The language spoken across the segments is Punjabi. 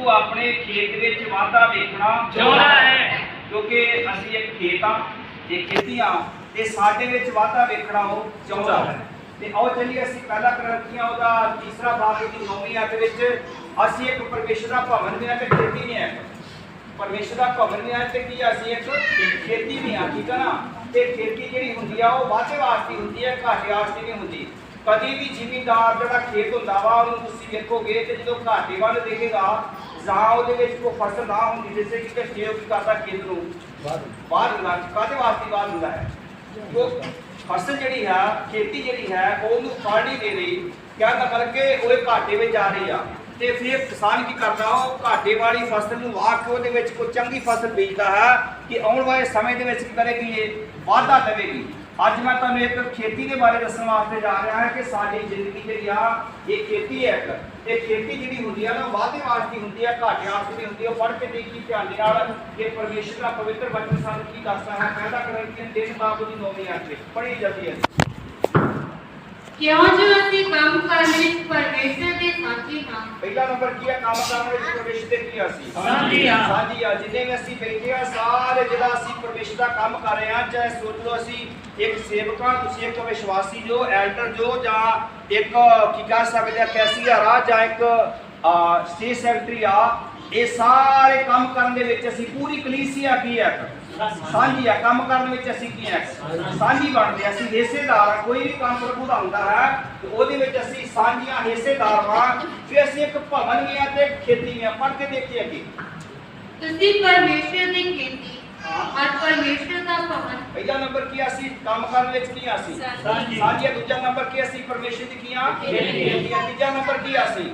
तू अपने खेत विच वाधा वेखना चाहुंदा है क्योंकि असीं एक खेत आ जे खेती आ ते साडे विच वाधा वेखना वो चाहुंदा है। ते आओ चलिए असीं पहला ग्रंथियां ओहदा तीसरा भाग ओहदी 9वीं अध्याय विच असीं एक परमेश्वर दा भवन भी है ते खेती भी है। परमेश्वर दा भवन भी है ते की असीं एक खेती भी है, ठीक है ना। ते खेती जिहड़ी हुंदी आ ओह वाधे वास्ते हुंदी है, घाटे वास्ते नहीं हुंदी। कभी भी जिमीदार जिहड़ा खेत हुंदा वा ओहनूं तुसीं वेखोगे ते जदों घाटे वाल देखेगा जां ओहदे विच कोई फसल ना हुंदी जिससे कि जे की करदा खेत नूं बाहर हुंदा काहदे वास्ते बाहर हुंदा है वो फसल जिहड़ी है खेती जिहड़ी है ओहनूं फल नहीं दे रही, कहदा करके ओह घाटे विच जा रही आ। ते फिर किसान की करदा ओह घाटे वाली फसल नूं वाह के ओहदे विच कोई चंगी फसल बीजदा है कि आउण वाले समय दे विच करेगी ये वाधा देवेगी। अज मैं तुहानूं एक खेती के बारे दस्सण वास्ते जा रहा है कि साडी जिंदगी जिहड़ी आ ये खेती है एक ये खेती जिहड़ी हुंदी आ ना वाधे वास्ते हुंदी है, घाटे वास्ते नहीं हुंदी। पढ़ के देखी ध्यान दे नाल कि परमेश्वर का पवित्र वचन सानूं की दसदा है। पहला कुरिन्थियन 3 बाब दी 9वीं आयत पढ़ी जाती है। क्यों जो ਅਸੀਂ ਕੰਮ ਕਰਨ ਵਿੱਚ ਪਰਮੇਸ਼ਰ ਦੇ ਸਾਥੀ ਹਾਂ। पहला नंबर की है काम करने ਵਿੱਚ परमेश्वर ਦੇ ਕੀ ਅਸੀਂ ਸਾਥੀ ਆ। ਜਿੰਨੇ ਵੀ ਅਸੀਂ ਬੈਠੇ ਆ ਸਾਰੇ ਜਿਹੜਾ ਅਸੀਂ परमेश्वर ਦਾ ਕੰਮ ਕਰ ਰਹੇ ਆ, ਚਾਹੇ सोच लो ਅਸੀਂ एक सेवक हाँ, तुसीं एक विश्वासी जो एल्डर जो जां एक की कह सकते हैं कैशियर आ जां एक स्टेट सैकटरी आ, ये सारे काम करने दे विच असीं पूरी कलीसिया की है साझी है। काम करने विच असीं की है साझी बनदे, असीं हिस्सेदार आ। कोई भी काम प्रभु दा हुंदा है ते ओहदे विच असीं साझीआं हिस्सेदार हां। फिर असीं एक भवन भी आ ते खेती भी आ। पढ़ के देखिए अगे ਤੁਸੀਂ ਪਰਮੇਸ਼ਰ ਦੀ खेती और परमेश्वर का भवन। पहला नंबर की असी काम करने विच की असी साझी। दूजा नंबर की असी परमेश्वर दी कीया खेती। तीजा नंबर की असी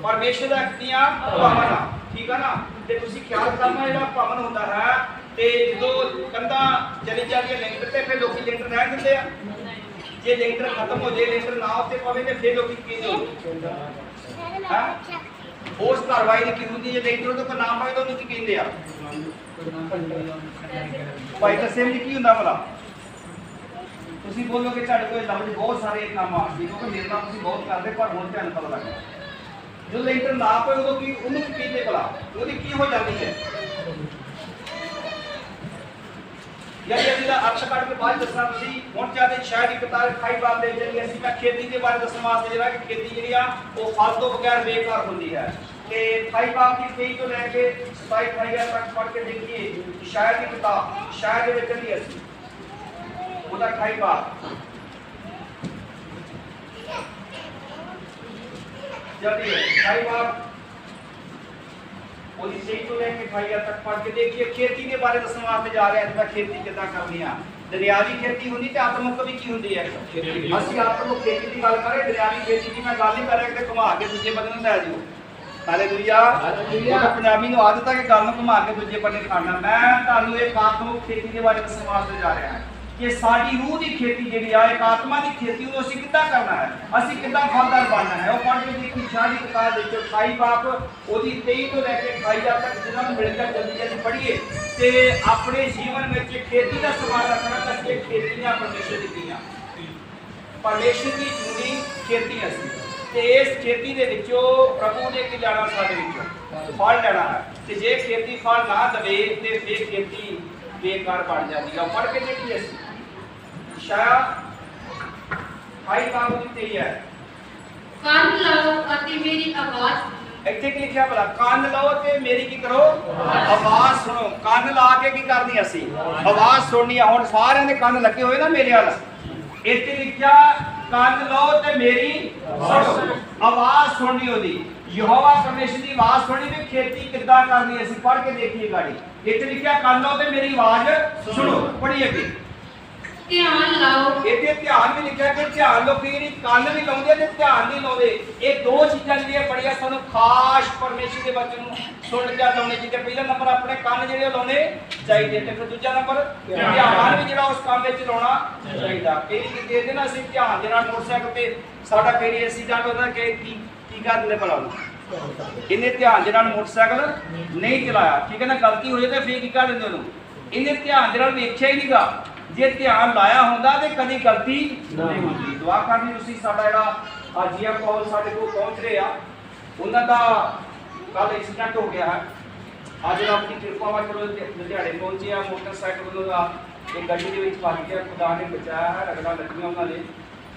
परमेश्वर दा कीया भवन, ठीक है ना। ते तुसी ख्याल करना जेड़ा भवन हुंदा है ते जदों कंधा चली जाती है लिंटर ते फिर लोकी लिंटर रह दिंदे आ। जे लिंटर खत्म हो जाए लिंटर ना उत्ते पवे ते फिर लोकी की होंदे हां उस कार्रवाई की हुंदी जे लिंटर तो कोई नाम पाए तो उन्हें की कहंदे आ भाई तरसेम जी की हुंदा भला तुसी बोलोगे ਤੁਹਾਡੇ ਕੋਲ ਲਫ਼ਜ਼ बहुत सारे काम आ क्योंकि मेरे नाल तुसी बहुत करदे पर ਹੁਣ ਤੁਹਾਨੂੰ ਪਤਾ ਲੱਗ ਗਿਆ जो लेंटर ना पए उदों की ਉਹਨੂੰ ਕੀ ਕਹਿੰਦੇ ਭਲਾ ਉਹਦੀ ਕੀ ਹੋ ਜਾਂਦੀ ਹੈ ਯਾਰ ਇਹਦਾ ਅਰਥ ਕੱਢ ਕੇ ਬਾਅਦ ਦੱਸਣਾ ਤੁਸੀਂ ਹੁਣ ਚਾਹਦੇ ਸ਼ਾਇਦ ਇੱਕ ਕਿਤਾਬ ਖਾਈ ਬਾਤ ਦੇ ਜਿਹੜੀ ਅਸੀਂ ਮੈਂ ਖੇਤੀ ਦੇ ਬਾਰੇ ਦੱਸਣ ਵਾਸਤੇ ਜਿਹੜਾ ਕਿ ਖੇਤੀ ਜਿਹੜੀ ਆ ਉਹ ਫਲ ਤੋਂ ਬਗੈਰ ਬੇਕਾਰ ਹੁੰਦੀ ਹੈ कि खाई बाप की कई तो लैके 27-28 तक पढ़ के देखिए शायद की किताब शायद में चली ऐसी उधर खाई बाप चलिए खाई बाप वो सही तो लैके 28 तक पढ़ के देखिए खेती के बारे दसण वास्ते जा रहे हैं। खेती कितना करनी है दरियावी खेती होंगी तो आत्मक भी की होंगी है असं आत्मक खेती की गल करें दरियावी खेती की मैं गल नहीं कर रहा घुमा के दूजे बदल लै जाओ हालेलुया। पंजाबी नूं आदत है कि गल नूं घुमा के दूजे बन्ने खाना। मैं तुहानूं एक आत्मिक खेती के बारे दस्सण वास्ते जा रहा है कि साडी रूह की खेती जिहड़ी आ एक आत्मा की खेती नूं असीं किद्दां करना है, असीं किद्दां फलदार बनना है। वो पढ़ के देखी शाह दी किताब दे विच 28 बाप ओहदी 23 तो लैके 28 तक जिन्हां नूं मिल के जल्दी जल्दी पढ़ीए ते अपने जीवन में खेती का सवाल रखना कि असीं खेती दा परमेश्वर दी कीआं परमेश्वर की चुनी खेती असीं ते इस खेती दे विचों प्रभु ने की जाना साडे विचों फल लेना है ते जे खेती फल ना देवे ते फिर खेती बेकार बन जाती है। पढ़ के देखिए शायद हाई बाबू दी है कान लाओ अति मेरी आवाज ਇੱਥੇ ਕੀ ਲਿਖਿਆ ਭਲਾ ਕੰਨ ਲਾਓ ਤੇ ਮੇਰੀ ਕੀ ਕਰੋ ਆਵਾਜ਼ ਸੁਣੋ। ਕੰਨ ਲਾ ਕੇ ਕੀ ਕਰਨੀ ਅਸੀਂ ਆਵਾਜ਼ ਸੁਣਨੀ ਆ। ਹੁਣ ਸਾਰਿਆਂ ਦੇ ਕੰਨ ਲੱਗੇ ਹੋਏ ਨਾ ਮੇਰੇ ਵੱਲ ਇੱਥੇ ਲਿਖਿਆ ਕੰਨ ਲਾਓ ਤੇ ਮੇਰੀ ਸੁਣੋ ਆਵਾਜ਼ ਸੁਣਨੀ ਉਹਦੀ ਯਹੋਵਾ ਪਰਮੇਸ਼ਰ ਦੀ ਆਵਾਜ਼ ਸੁਣਨੀ ਵੀ ਖੇਤੀ ਕਿੱਦਾਂ ਕਰਨੀ ਅਸੀਂ ਪੜ੍ਹ ਕੇ ਦੇਖੀਏ ਗਾੜੀ। ਇੱਥੇ ਲਿਖਿਆ ਕੰਨ ਲਾਓ ਤੇ ਮੇਰੀ ਆਵਾਜ਼ ਸੁਣੋ। ਪੜ੍ਹੀਏ ਅੱਗੇ ध्यान लाओ इतने ध्यान भी लिखा कि ध्यान लोग कान भी लाउंदे ते ध्यान नहीं लाउंदे। ये दो चीज़ां जिहड़ियां बड़ियां सानू खास परमेश्वर के वचन नूं सुन के लाउणे चाहिए। पहला नंबर अपने कान जिहड़े लाउणे चाहिए ते फिर दूजा नंबर ध्यान भी जिहड़ा उस काम विच लाउणा चाहिए। कई किते दे ना असीं ध्यान दे नाल मोटरसाइकिल ते साडा कई एक्सीडेंट होंदा कि की कर दिंदे भला इन्हें ध्यान दे नाल मोटरसाइकिल नहीं चलाया, ठीक है ना, गलती हो जाए तो फिर की कर दिंदे उहनूं इन्हें ध्यान दे नाल वेखिया ही नहींगा। जे ध्यान लाया होंदा ते कदी गलती नहीं होंदी। दुआ करनी तुसीं साडा जिहड़ा जिया कॉल साडे कोल पहुंच रहे आ उन्हां दा कल एक्सीडेंट हो गया है। अज रब की कृपा वा चलो लुधियाने पहुंचे आ, मोटरसाइकिल उन्होंने एक गड्डी के फस गया, खुदा ने बचाया है, रगड़ा लगियां उन्होंने,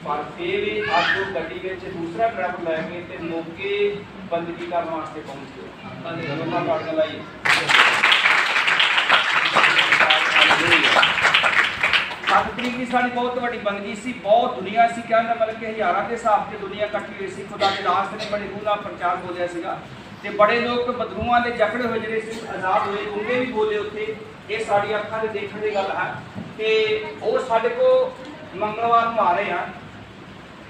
पर फिर भी अज वो गड्डी में दूसरा ड्राइवर लैके ते मौके बंदगी करने वास्ते पहुंच गए। दोनों गाड़ियां लाई 7 तरीक की साड़ी बहुत बड़ी बंदगी सी, बहुत दुनिया सी, कहने मतलब कि हज़ारों के हिसाब से दुनिया इकट्ठी हुई सी। खुदा के रास्ते ने बड़े रूह नाल प्रचार बोलिया सीगा ते बड़े लोग बदरूआं दे जकड़े हुए जिहड़े सी आज़ाद होए, उन्हें भी बोले उत्थे। ये साड़ी अखां दे देखने की गल है ते और साडे को मंगलवार नूं आ रहे हैं,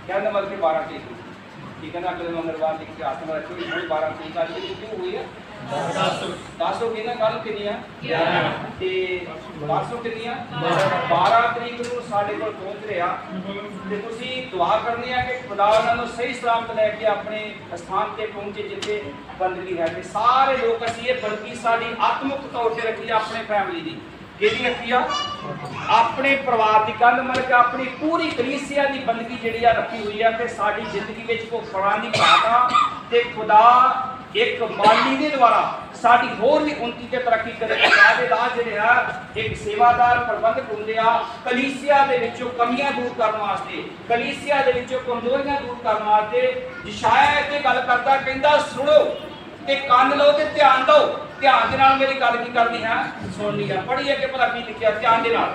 कहने मतलब कि 12 तरीक को, ठीक है ना, अगले मंगलवार की इतिहास में रखो 12 तरीक आज की क्यों हुई है 10 हो गई ना, कल कितनी है 11 ते परसों कितनी है 12 तरीक को साडे कोल पहुंच रहे आ ते तुसीं दुआ करनी है कि खुदा उन्हां नूं सही सलामत लैके अपने स्थान ते पहुंचे जिथे बंदगी है। ते सारे लोग असीं ये बंदगी साडी आत्मिक तौर ते रखी अपने फैमिली दी, किहदी रखी आ अपने परिवार की, कल मतलब कि अपनी पूरी कलीसिया की बंदगी जिहड़ी आ रखी हुई है कि साडी जिंदगी विच भुखमरां दी घाट आ ते खुदा एक माली के द्वारा साडी होर भी उन्नति ते तरक्की करे। खुदा दे राह जिहड़े आ एक सेवादार प्रबंधक हुंदे आ कलीसिया दे विचों कमियां दूर करन वास्ते, कलीसिया दे विचों कमजोरियां दूर करन वास्ते। यशाया इत्थे गल करदा, कहंदा सुनो ते कान लो ते ध्यान दो, ध्यान दे नाल मेरी गल की करनी है सुननी है। पढ़िए कि भला की लिखिया, ध्यान दे नाल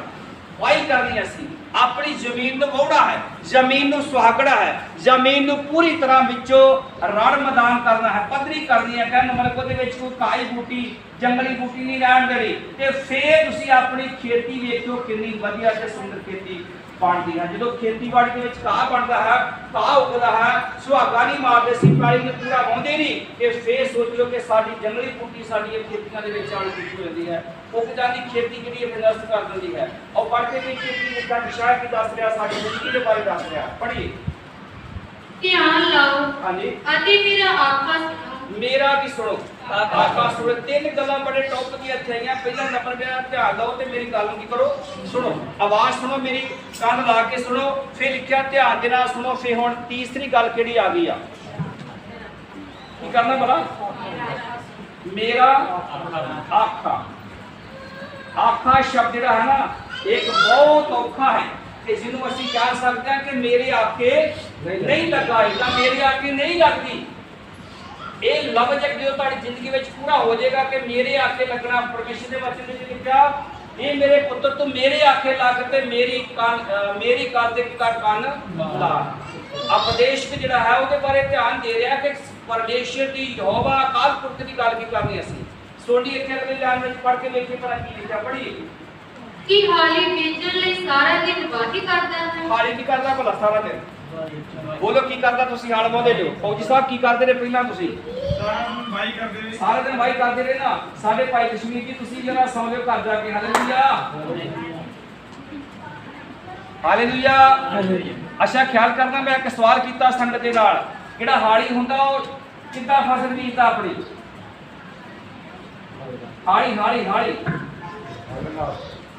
वाही करनी असी अपनी जमीन नूं वाहुणा है, जमीन नूं सुहागड़ा है, जमीन नूं पूरी तरह विचों रण मैदान करना है, पद्धरी करनी है। कहने मतलब उहदे विच कोई घाई बूटी जंगली बूटी नहीं रहण देनी ते फिर तुसीं अपनी खेती वेखिओ कितनी वधिया ते सुंदर खेती बनती है। जो खेतीबाड़ी के विच घाह बनता है, घाह उगता है, सुहागा नहीं मारते सी, पैली ने पूरा वाहुंदे नहीं ते फिर सोच लो कि साडी जंगली बूटी साडी खेतियां दे विच आण की होंदी है, उग जाती खेती की नष्ट कर देती है। और पढ़ के भी खेती जिसका विषय की दस रहा साडी जिंदगी के बारे दस रहा। पढ़िए ध्यान लाओ हाँ जी अति मेरा आका सुनो, मेरा की सुनो आका सुनो। तीन गल्लां बड़े टॉप दी इत्थे आईयां। पहला नंबर मेरा ध्यान लाओ ते मेरी गल की करो, सुनो, आवाज सुनो, मेरी कान ला के सुनो। फिर लिखिया ध्यान दे नाल सुनो। फिर हुण तीसरी गल किहड़ी आ गई आ, की करना भला मेरा आखा। आखा शब्द जिहड़ा है ना एक बहुत औखा है कि जिन्हों असीं कह सकते हैं कि मेरे आके नहीं लगा, या मेरे आके नहीं लगती। ये लफ्ज जो तुहाडी जिंदगी में पूरा हो जाएगा कि मेरे आके लगना। परमेश्वर के वचन में लिखा ये मेरे पुत्र तू मेरे आके लग ते मेरी गल ते कान ला। उपदेश जिहड़ा है उसके बारे ध्यान दे रहा कि परमेश्वर की यहोवा अकाल पुरख की गल की करनी असीं। सोनी इत्थे अगले लाइन में पढ़ के देखिए भला की लिखा। पढ़िए कि हाली बेचण लई सारा दिन वाही करदा है। हाली की करदा भला सारा दिन? बोलो की करदा तुसीं हाल वादे जो फौजी साहब की करदे ने पहिलां तुसीं? सारा दिन वाही करदे रहे ना। साडे भाई कश्मीर जी तुसीं जरा सौ लिओ घर जाके। Hallelujah hallelujah. अच्छा ख्याल करना, मैं एक सवाल कीता संगत दे नाल, जिहड़ा हाली हुंदा ओ किद्दां फसल बीजदा अपनी? हाली हाली हाली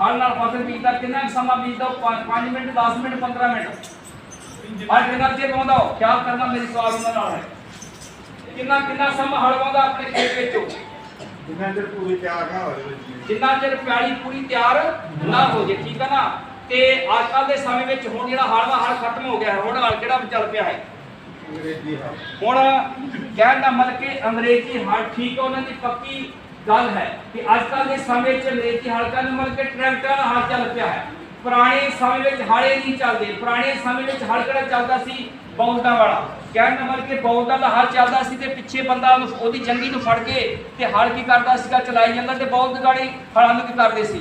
हल नाल फसल बीजदा कितना समा बीजदा? 5 मिनट 10 मिनट 15 मिनट और कितना चेर वाउंदा? ख्याल करना, मेरी सवाल उन्हां नाल है कितना कितना समा हल वाउंदा अपने खेत विचों? जिन्ना चेर पूरी तैयार ना हो जाए, जिन्ना चेर पैली पूरी तैयार ना हो जाए, ठीक है ना। ते आजकल के समय में हुण जिहड़ा हल वा हल खत्म हो गया है, हुण हल किहड़ा चल पिया है? अंग्रेजी हल। हुण कहण दा मतलब कि अंग्रेजी हल ठीक है, उन्हां दी पक्की गल है कि आजकल के समय च अंग्रेजी हल का मतलब कि ट्रैक्टर हल चल पिया है। पुराने समय में हाले नहीं चलते। पुराने समय में हल किहड़ा चलदा सी? बौलदां वाला। कहण दा मतलब कि बौलदां दा हल चलदा सी ते पिछे बंदा ओदी जंगी नूं फड़ के ते हल की करदा सीगा चलाई ਜਾਂਦਾ ਤੇ ਬੌਲਦ ਗਾੜੀ ਹਲਾਂ ਨੂੰ ਕੀ ਕਰਦੇ ਸੀ?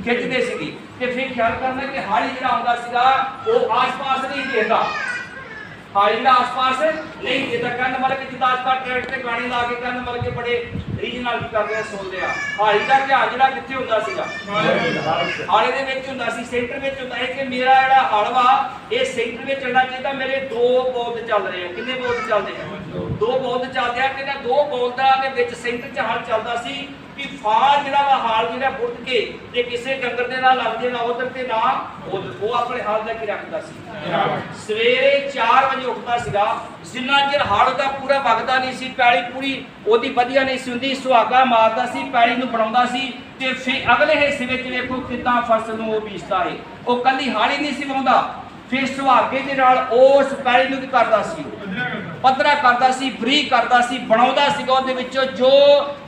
ਖਿੱਚਦੇ ਸੀਗੇ। ਤੇ ਫਿਰ ਖਿਆਲ ਕਰਨਾ ਕਿ ਹਾਲੀ ਜਿਹੜਾ ਆਉਂਦਾ ਸੀਗਾ ਉਹ ਆਸ-ਪਾਸ ਨਹੀਂ ਦੇਖਦਾ। हाली का आसपास नहीं जिदा कहने मतलब कि जिदा आजकल ट्रैक्टर ते गाड़ी ला के कहने मतलब कि बड़े रीजनल की करदे सुनदे आ। हाली का ध्यान जिहड़ा कित्थे हुंदा सीगा? हाले दे विच हुंदा सी, सेंटर विच हुंदा है कि मेरा जिहड़ा हल वा ये सेंटर विच चलना चाहिए। मेरे 2 बौलद चल रहे हैं। कितने बौलद चलदे हैं? ਦੋ ਬੌਲਦ ਚੱਲਦੇ ਆ। ਕਹਿੰਦਾ ਦੋ ਬੌਲਦਾਂ ਦੇ ਵਿੱਚ ਸੈਂਟਰ 'ਚ ਹਲ ਚੱਲਦਾ ਸੀ ਕਿ ਫਾਰ ਜਿਹੜਾ ਵਾ ਹਾਲ ਜਿਹੜਾ ਬੁੱਧ ਕੇ ਤੇ ਕਿਸੇ ਡੰਗਰ ਦੇ ਨਾਲ ਲੱਗ ਜੇ ਨਾ ਉਧਰ ਤੇ ਨਾ ਉਧਰ, ਉਹ ਆਪਣੇ ਹਾਲ ਲੈ ਕੇ ਰੱਖਦਾ ਸੀ। ਸਵੇਰੇ 4 ਵਜੇ ਉੱਠਦਾ ਸੀਗਾ। ਜਿੰਨਾ ਚਿਰ ਹਲ ਦਾ ਪੂਰਾ ਵਗਦਾ ਨਹੀਂ ਸੀ, ਪੈਲੀ ਪੂਰੀ ਉਹਦੀ ਵਧੀਆ ਨਹੀਂ ਸੀ ਹੁੰਦੀ, ਸੁਹਾਗਾ ਮਾਰਦਾ ਸੀ, ਪੈਲੀ ਨੂੰ ਬਣਾਉਂਦਾ ਸੀ ਤੇ ਫਿਰ ਅਗਲੇ ਹਿੱਸੇ ਵਿੱਚ ਵੇਖੋ ਕਿੱਦਾਂ ਫਸਲ ਨੂੰ ਉਹ ਬੀਜਦਾ ਹੈ। ਉਹ ਕੱਲੀ ਹਾਲ ਹੀ ਨਹੀਂ ਸੀ ਵਾਉਂਦਾ, ਫਿਰ ਸੁਹਾਗੇ ਦੇ ਨਾਲ ਉਸ ਪੈਲੀ ਨੂੰ ਕੀ ਕਰਦਾ ਸੀ, ਪੱਧਰਾ ਕਰਦਾ ਸੀ, ਬਰੀਕ ਕਰਦਾ ਸੀ, ਬਣਾਉਂਦਾ ਸੀਗਾ। ਉਹਦੇ ਵਿੱਚੋਂ ਜੋ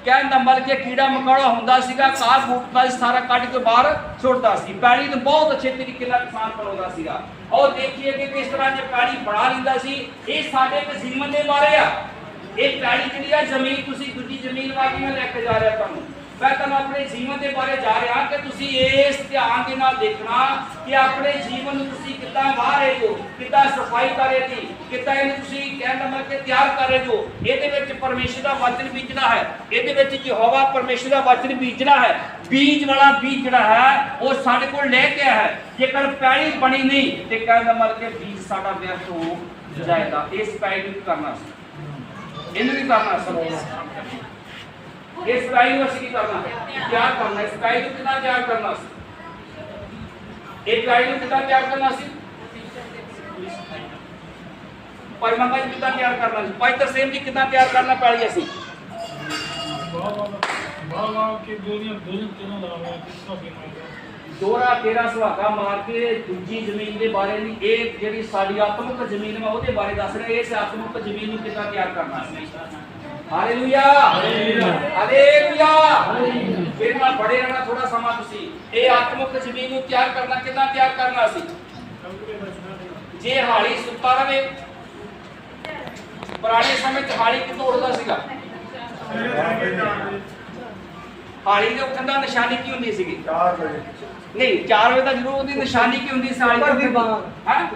ਕਹਿਣ ਦਾ ਮਤਲਬ ਕਿ ਕੀੜਾ ਮਕੌੜਾ ਹੁੰਦਾ ਸੀਗਾ, ਘਾਹ ਫੂਟ ਦਾ ਸਾਰਾ ਕੱਢ ਕੇ ਬਾਹਰ ਸੁੱਟਦਾ ਸੀ। ਪੈਲੀ ਨੂੰ ਬਹੁਤ ਅੱਛੇ ਤਰੀਕੇ ਨਾਲ ਕਿਸਾਨ ਬਣਾਉਂਦਾ ਸੀਗਾ। ਔਰ ਦੇਖੀਏ ਕਿ ਕਿਸ ਤਰ੍ਹਾਂ ਜੇ ਪੈਲੀ ਬਣਾ ਲੈਂਦਾ ਸੀ। ਇਹ ਸਾਡੇ ਇੱਕ ਜੀਵਨ ਦੇ ਬਾਰੇ ਆ। ਇਹ ਪੈਲੀ ਜਿਹੜੀ ਆ ਜ਼ਮੀਨ, ਤੁਸੀਂ ਦੂਜੀ ਜ਼ਮੀਨ ਵਾਲੀ ਮੈਂ ਲੈ ਕੇ ਜਾ ਰਿਹਾ ਤੁਹਾਨੂੰ, ਮੈਂ ਤੁਹਾਨੂੰ ਆਪਣੇ ਜੀਵਨ ਦੇ ਬਾਰੇ ਜਾ ਰਿਹਾ ਕਿ ਤੁਸੀਂ ਇਸ ਧਿਆਨ ਦੇ ਨਾਲ ਦੇਖਣਾ ਕਿ ਆਪਣੇ ਜੀਵਨ ਨੂੰ ਤੁਸੀਂ ਕਿੱਦਾਂ ਵਾਹ ਰਹੇ ਹੋ, ਕਿੱਦਾਂ ਸਫਾਈ ਕਰ ਰਹੇ ਜੀ, ਕਿੱਦਾਂ ਇਹਨੂੰ ਤੁਸੀਂ ਕਹਿਣ ਦਾ ਮਤਲਬ ਕਿ ਤਿਆਰ ਕਰ ਰਹੇ ਹੋ। ਇਹਦੇ ਵਿੱਚ ਪਰਮੇਸ਼ਰ ਦਾ ਵਚਨ ਬੀਜਣਾ ਹੈ, ਇਹਦੇ ਵਿੱਚ ਯਹੋਵਾ ਪਰਮੇਸ਼ਰ ਦਾ ਵਚਨ ਬੀਜਣਾ ਹੈ। ਬੀਜ ਵਾਲਾ ਬੀਜ ਜਿਹੜਾ ਹੈ ਉਹ ਸਾਡੇ ਕੋਲ ਲੈ ਕੇ ਆਇਆ ਹੈ। ਜੇਕਰ ਪੈਲੀ ਬਣੀ ਨਹੀਂ ਤੇ ਕਹਿਣ ਦਾ ਮਤਲਬ ਕਿ ਬੀਜ ਸਾਡਾ ਵਿਅਰਥ ਹੋ ਜਾਏਗਾ। ਇਸ ਪੈਲੀ ਨੂੰ ਕਰਨਾ ਸੀ, ਇਹਨੂੰ ਵੀ ਕਰਨਾ ਸੀ। ਇਸ ਪੈਲੀ ਨੂੰ ਅਸੀਂ ਕੀ ਕਰਨਾ ਹੈ, ਤਿਆਰ ਕਰਨਾ। ਇਸ ਪੈਲੀ ਨੂੰ ਕਿੱਦਾਂ ਤਿਆਰ ਕਰਨਾ ਸੀ, ਇਹ ਪੈਲੀ ਨੂੰ ਕਿੱਦਾਂ ਤਿਆਰ ਕਰਨਾ ਸੀ, ਭਾਈ ਮੰਗਾ ਜੀ ਕਿੱਦਾਂ ਤਿਆਰ ਕਰਨਾ ਸੀ, ਭਾਈ ਤਰਸੇਮ ਜੀ ਕਿੱਦਾਂ ਤਿਆਰ ਕਰਨਾ ਪੈਲੀ ਅਸੀਂ। ਦੋਹਰਾ ਤੇਰਾ ਸੁਹਾਗਾ ਮਾਰ ਕੇ ਦੂਜੀ ਜ਼ਮੀਨ ਦੇ ਬਾਰੇ ਨਹੀਂ, ਇਹ ਜਿਹੜੀ ਸਾਡੀ ਆਤਮਿਕ ਜ਼ਮੀਨ ਹੈ ਉਹਦੇ ਬਾਰੇ ਦੱਸ ਰਿਹਾ। ਇਸ ਆਤਮਿਕ ਜ਼ਮੀਨ ਨੂੰ ਕਿੱਦਾਂ ਤਿਆਰ ਕਰਨਾ ਸੀ। Hallelujah hallelujah. ਫਿਰ ਨਾਲ ਬੜੇ ਰਹਿਣਾ ਥੋੜਾ ਸਮਾਂ ਤੁਸੀਂ। ਇਹ ਆਤਮਿਕ ਜ਼ਮੀਨ ਨੂੰ ਤਿਆਰ ਕਰਨਾ ਕਿੱਦਾਂ ਤਿਆਰ ਕਰਨਾ ਸੀ। ਜੇ ਹਾਲੀ ਸੁੱਤਾ ਰਵੇ, ਪੁਰਾਣੇ ਸਮੇਂ 'ਚ ਹਾਲੀ ਕਿੱਥੋਂ ਉੱਠਦਾ ਸੀਗਾ, ਹਾਲੀ ਦੇ ਉੱਠਣ ਦਾ ਨਿਸ਼ਾਨੀ ਕੀ ਹੁੰਦੀ ਸੀਗੀ, 4 ਵਜੇ ਨਹੀਂ 4 ਵਜੇ ਦਾ ਜ਼ਰੂਰ ਉਹਦੀ ਨਿਸ਼ਾਨੀ ਕੀ ਹੁੰਦੀ ਸੀ, ਕੁੱਕੜ ਦੀ ਬਾਂਗ, ਹਾਂ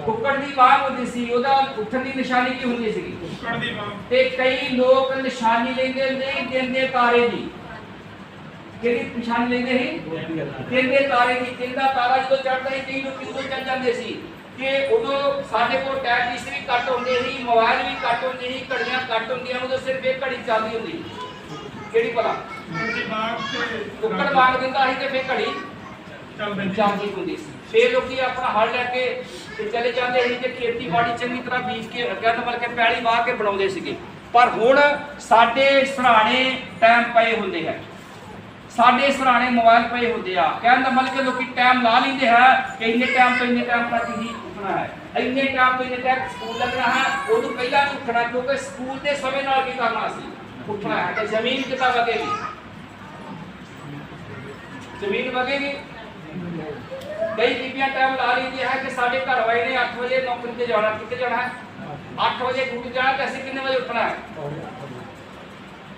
ਕੁੱਕੜ ਦੀ ਬਾਂਗ ਹੁੰਦੀ ਸੀ। ਉਹਦਾ ਉੱਠਣ ਦੀ ਨਿਸ਼ਾਨੀ ਕੀ ਹੁੰਦੀ ਸੀਗੀ, ਕੁੱਕੜ ਦੀ ਬਾਂਗ। ਤੇ ਕਈ ਲੋਕ ਨਿਸ਼ਾਨੀ ਲੈਂਦੇ ਨਹੀਂ ਦਿੰਦੇ ਤਾਰੇ ਦੀ। ਕਿਹੜੀ ਨਿਸ਼ਾਨੀ ਲੈਂਦੇ ਸੀ, ਦਿੰਦੇ ਤਾਰੇ ਦੀ। ਦਿਨ ਦਾ ਤਾਰਾ ਜਦੋਂ ਚੜ੍ਹਦਾ ਸੀ ਕਈ ਲੋਕ ਉਦੋਂ ਚੱਲ ਜਾਂਦੇ ਸੀ ਕਿ ਉਦੋਂ ਸਾਡੇ ਕੋਲ ਟੈਲੀਵਿਜ਼ਨ ਵੀ ਘੱਟ ਹੁੰਦੇ ਸੀ, ਮੋਬਾਈਲ ਵੀ ਘੱਟ ਹੁੰਦੇ ਸੀ, ਘੜੀਆਂ ਘੱਟ ਹੁੰਦੀਆਂ, ਉਦੋਂ ਸਿਰਫ ਇੱਕ ਘੜੀ ਚੱਲਦੀ ਹੁੰਦੀ। ਕਿਹੜੀ ਭਲਾ, ਕੁੱਕੜ ਬਾਂਗ ਦਿੰਦਾ ਸੀ ਤੇ ਫਿਰ ਘੜੀ ਚੱਲਦੀ ਹੁੰਦੀ ਸੀ। ਫਿਰ ਲੋਕੀ ਆਪਣਾ ਹਲ ਲੈ ਕੇ ਤੇ ਚਲੇ ਜਾਂਦੇ ਸੀ ਤੇ ਖੇਤੀਬਾੜੀ ਚੰਗੀ ਤਰ੍ਹਾਂ ਬੀਜ ਕੇ ਅੱਗੇ ਤੋਂ ਮਤਲਬ ਕਿ ਪੈਲੀ ਵਾਹ ਕੇ ਬਣਾਉਂਦੇ ਸੀਗੇ। ਪਰ ਹੁਣ ਸਾਡੇ ਸਰਾਣੇ ਟਾਈਮ ਪਏ ਹੁੰਦੇ ਹੈ, ਸਾਡੇ ਸਰਾਣੇ ਮੋਬਾਈਲ ਪਏ ਹੁੰਦੇ ਆ। ਕਹਿਣ ਦਾ ਮਤਲਬ ਕਿ ਲੋਕੀ ਟਾਈਮ ਲਾ ਲੈਂਦੇ ਹੈ ਕਿ ਇੰਨੇ ਟਾਈਮ ਤੋਂ ਇੰਨੇ ਟਾਈਮ ਤੱਕ ਹੀ ਉੱਠਣਾ ਹੈ, ਇੰਨੇ ਟਾਈਮ ਤੋਂ ਇੰਨੇ ਤੱਕ ਸਕੂਲ ਲੱਗਣਾ ਹੈ, ਉਦੋਂ ਪਹਿਲਾਂ ਨਹੀਂ ਉੱਠਣਾ ਕਿਉਂਕਿ ਸਕੂਲ ਦੇ ਸਮੇਂ ਨਾਲ ਕੀ ਕਰਨਾ ਸੀ, ਉੱਠਣਾ ਹੈ। ਤੇ ਜ਼ਮੀਨ ਕਿੱਦਾਂ ਵਗੇਗੀ, ਜ਼ਮੀਨ ਵਗੇਗੀ। ਕਈ ਬੀਬੀਆਂ ਟਾਈਮ ਲਾ ਲੈਂਦੀ ਹੈ ਕਿ ਸਾਡੇ ਘਰ ਵਾਲੇ ਨੇ 8 ਵਜੇ ਨੌਕਰੀ ਤੇ ਜਾਣਾ, ਕਿੱਥੇ ਜਾਣਾ ਹੈ, 8 ਵਜੇ ਡਿਊਟੀ ਜਾਣਾ ਤੇ ਅਸੀਂ ਕਿੰਨੇ ਵਜੇ ਉੱਠਣਾ ਹੈ,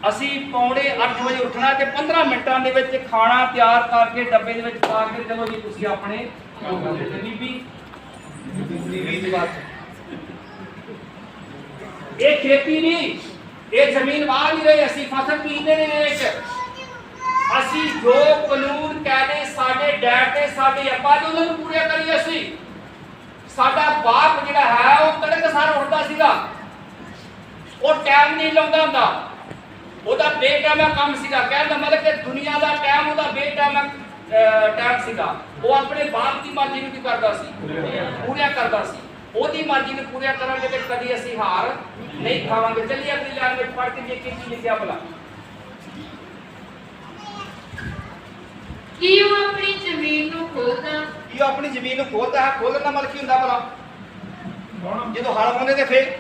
ਅਸੀਂ ਪੌਣੇ 8 ਵਜੇ ਉੱਠਣਾ ਤੇ 15 ਮਿੰਟਾਂ ਦੇ ਵਿੱਚ ਖਾਣਾ ਤਿਆਰ ਕਰਕੇ ਡੱਬੇ ਦੇ ਵਿੱਚ ਪਾ ਕੇ ਚਲੋ ਜੀ ਤੁਸੀਂ ਆਪਣੇ ਬੀਬੀ। ਇਹ ਖੇਤੀ ਨਹੀਂ, ਇਹ ਜ਼ਮੀਨ ਵਾਹ ਨਹੀਂ ਰਹੀ, ਅਸੀਂ ਫਸਲ ਬੀਜਦੇ ਨੇ ਵਿੱਚ। ਅਸੀਂ ਜੋ ਕਾਨੂੰਨ ਕਹਿੰਦੇ ਸਾਡੇ ਡੈਡ ਤੇ ਸਾਡੇ ਅੱਬਾ ਜੀ ਉਹਨਾਂ ਨੂੰ ਪੂਰੇ ਕਰੀਏ। ਅਸੀਂ ਸਾਡਾ ਬਾਪ ਜਿਹੜਾ ਹੈ ਉਹ ਤੜਕਸਾਰ ਉੱਠਦਾ ਸੀਗਾ, ਉਹ ਟਾਈਮ ਨਹੀਂ ਲਾਉਂਦਾ ਹੁੰਦਾ, ਉਹਦਾ ਬੇਟਾਈਮਾ ਕੰਮ ਸੀਗਾ। ਕਹਿਣ ਦਾ ਮਤਲਬ ਕਿ ਦੁਨੀਆ ਦਾ ਟਾਈਮ ਉਹਦਾ ਬੇਟਾਈਮਾ ਟਾਈਮ ਸੀਗਾ। ਉਹ ਆਪਣੇ ਬਾਪ ਦੀ ਮਰਜ਼ੀ ਨੂੰ ਕੀ ਕਰਦਾ ਸੀ, ਪੂਰਾ ਕਰਦਾ ਸੀ। ਉਹਦੀ ਮਰਜ਼ੀ ਨੂੰ ਪੂਰਾ ਕਰਾਂਗੇ ਤੇ ਕਦੀ ਅਸੀਂ ਹਾਰ ਨਹੀਂ ਖਾਵਾਂਗੇ। ਚੱਲੀਏ ਅਗਲੀ ਲਾਈਨ ਵਿੱਚ ਪੜ੍ਹ ਕੇ ਦੇਖੀਏ ਕੀ ਲਿਖਿਆ ਭਲਾ। ਕੀ ਉਹ ਆਪਣੀ ਜ਼ਮੀਨ ਨੂੰ ਖੋਲਦਾ, ਕੀ ਉਹ ਆਪਣੀ ਜ਼ਮੀਨ ਨੂੰ ਖੋਲਦਾ ਹੈ। ਖੋਲਣ ਦਾ ਮਤਲਬ ਕੀ ਹੁੰਦਾ ਭਲਾ, ਜਦੋਂ ਹਲ ਵਾਉਂਦੇ ਤੇ ਫੇਰ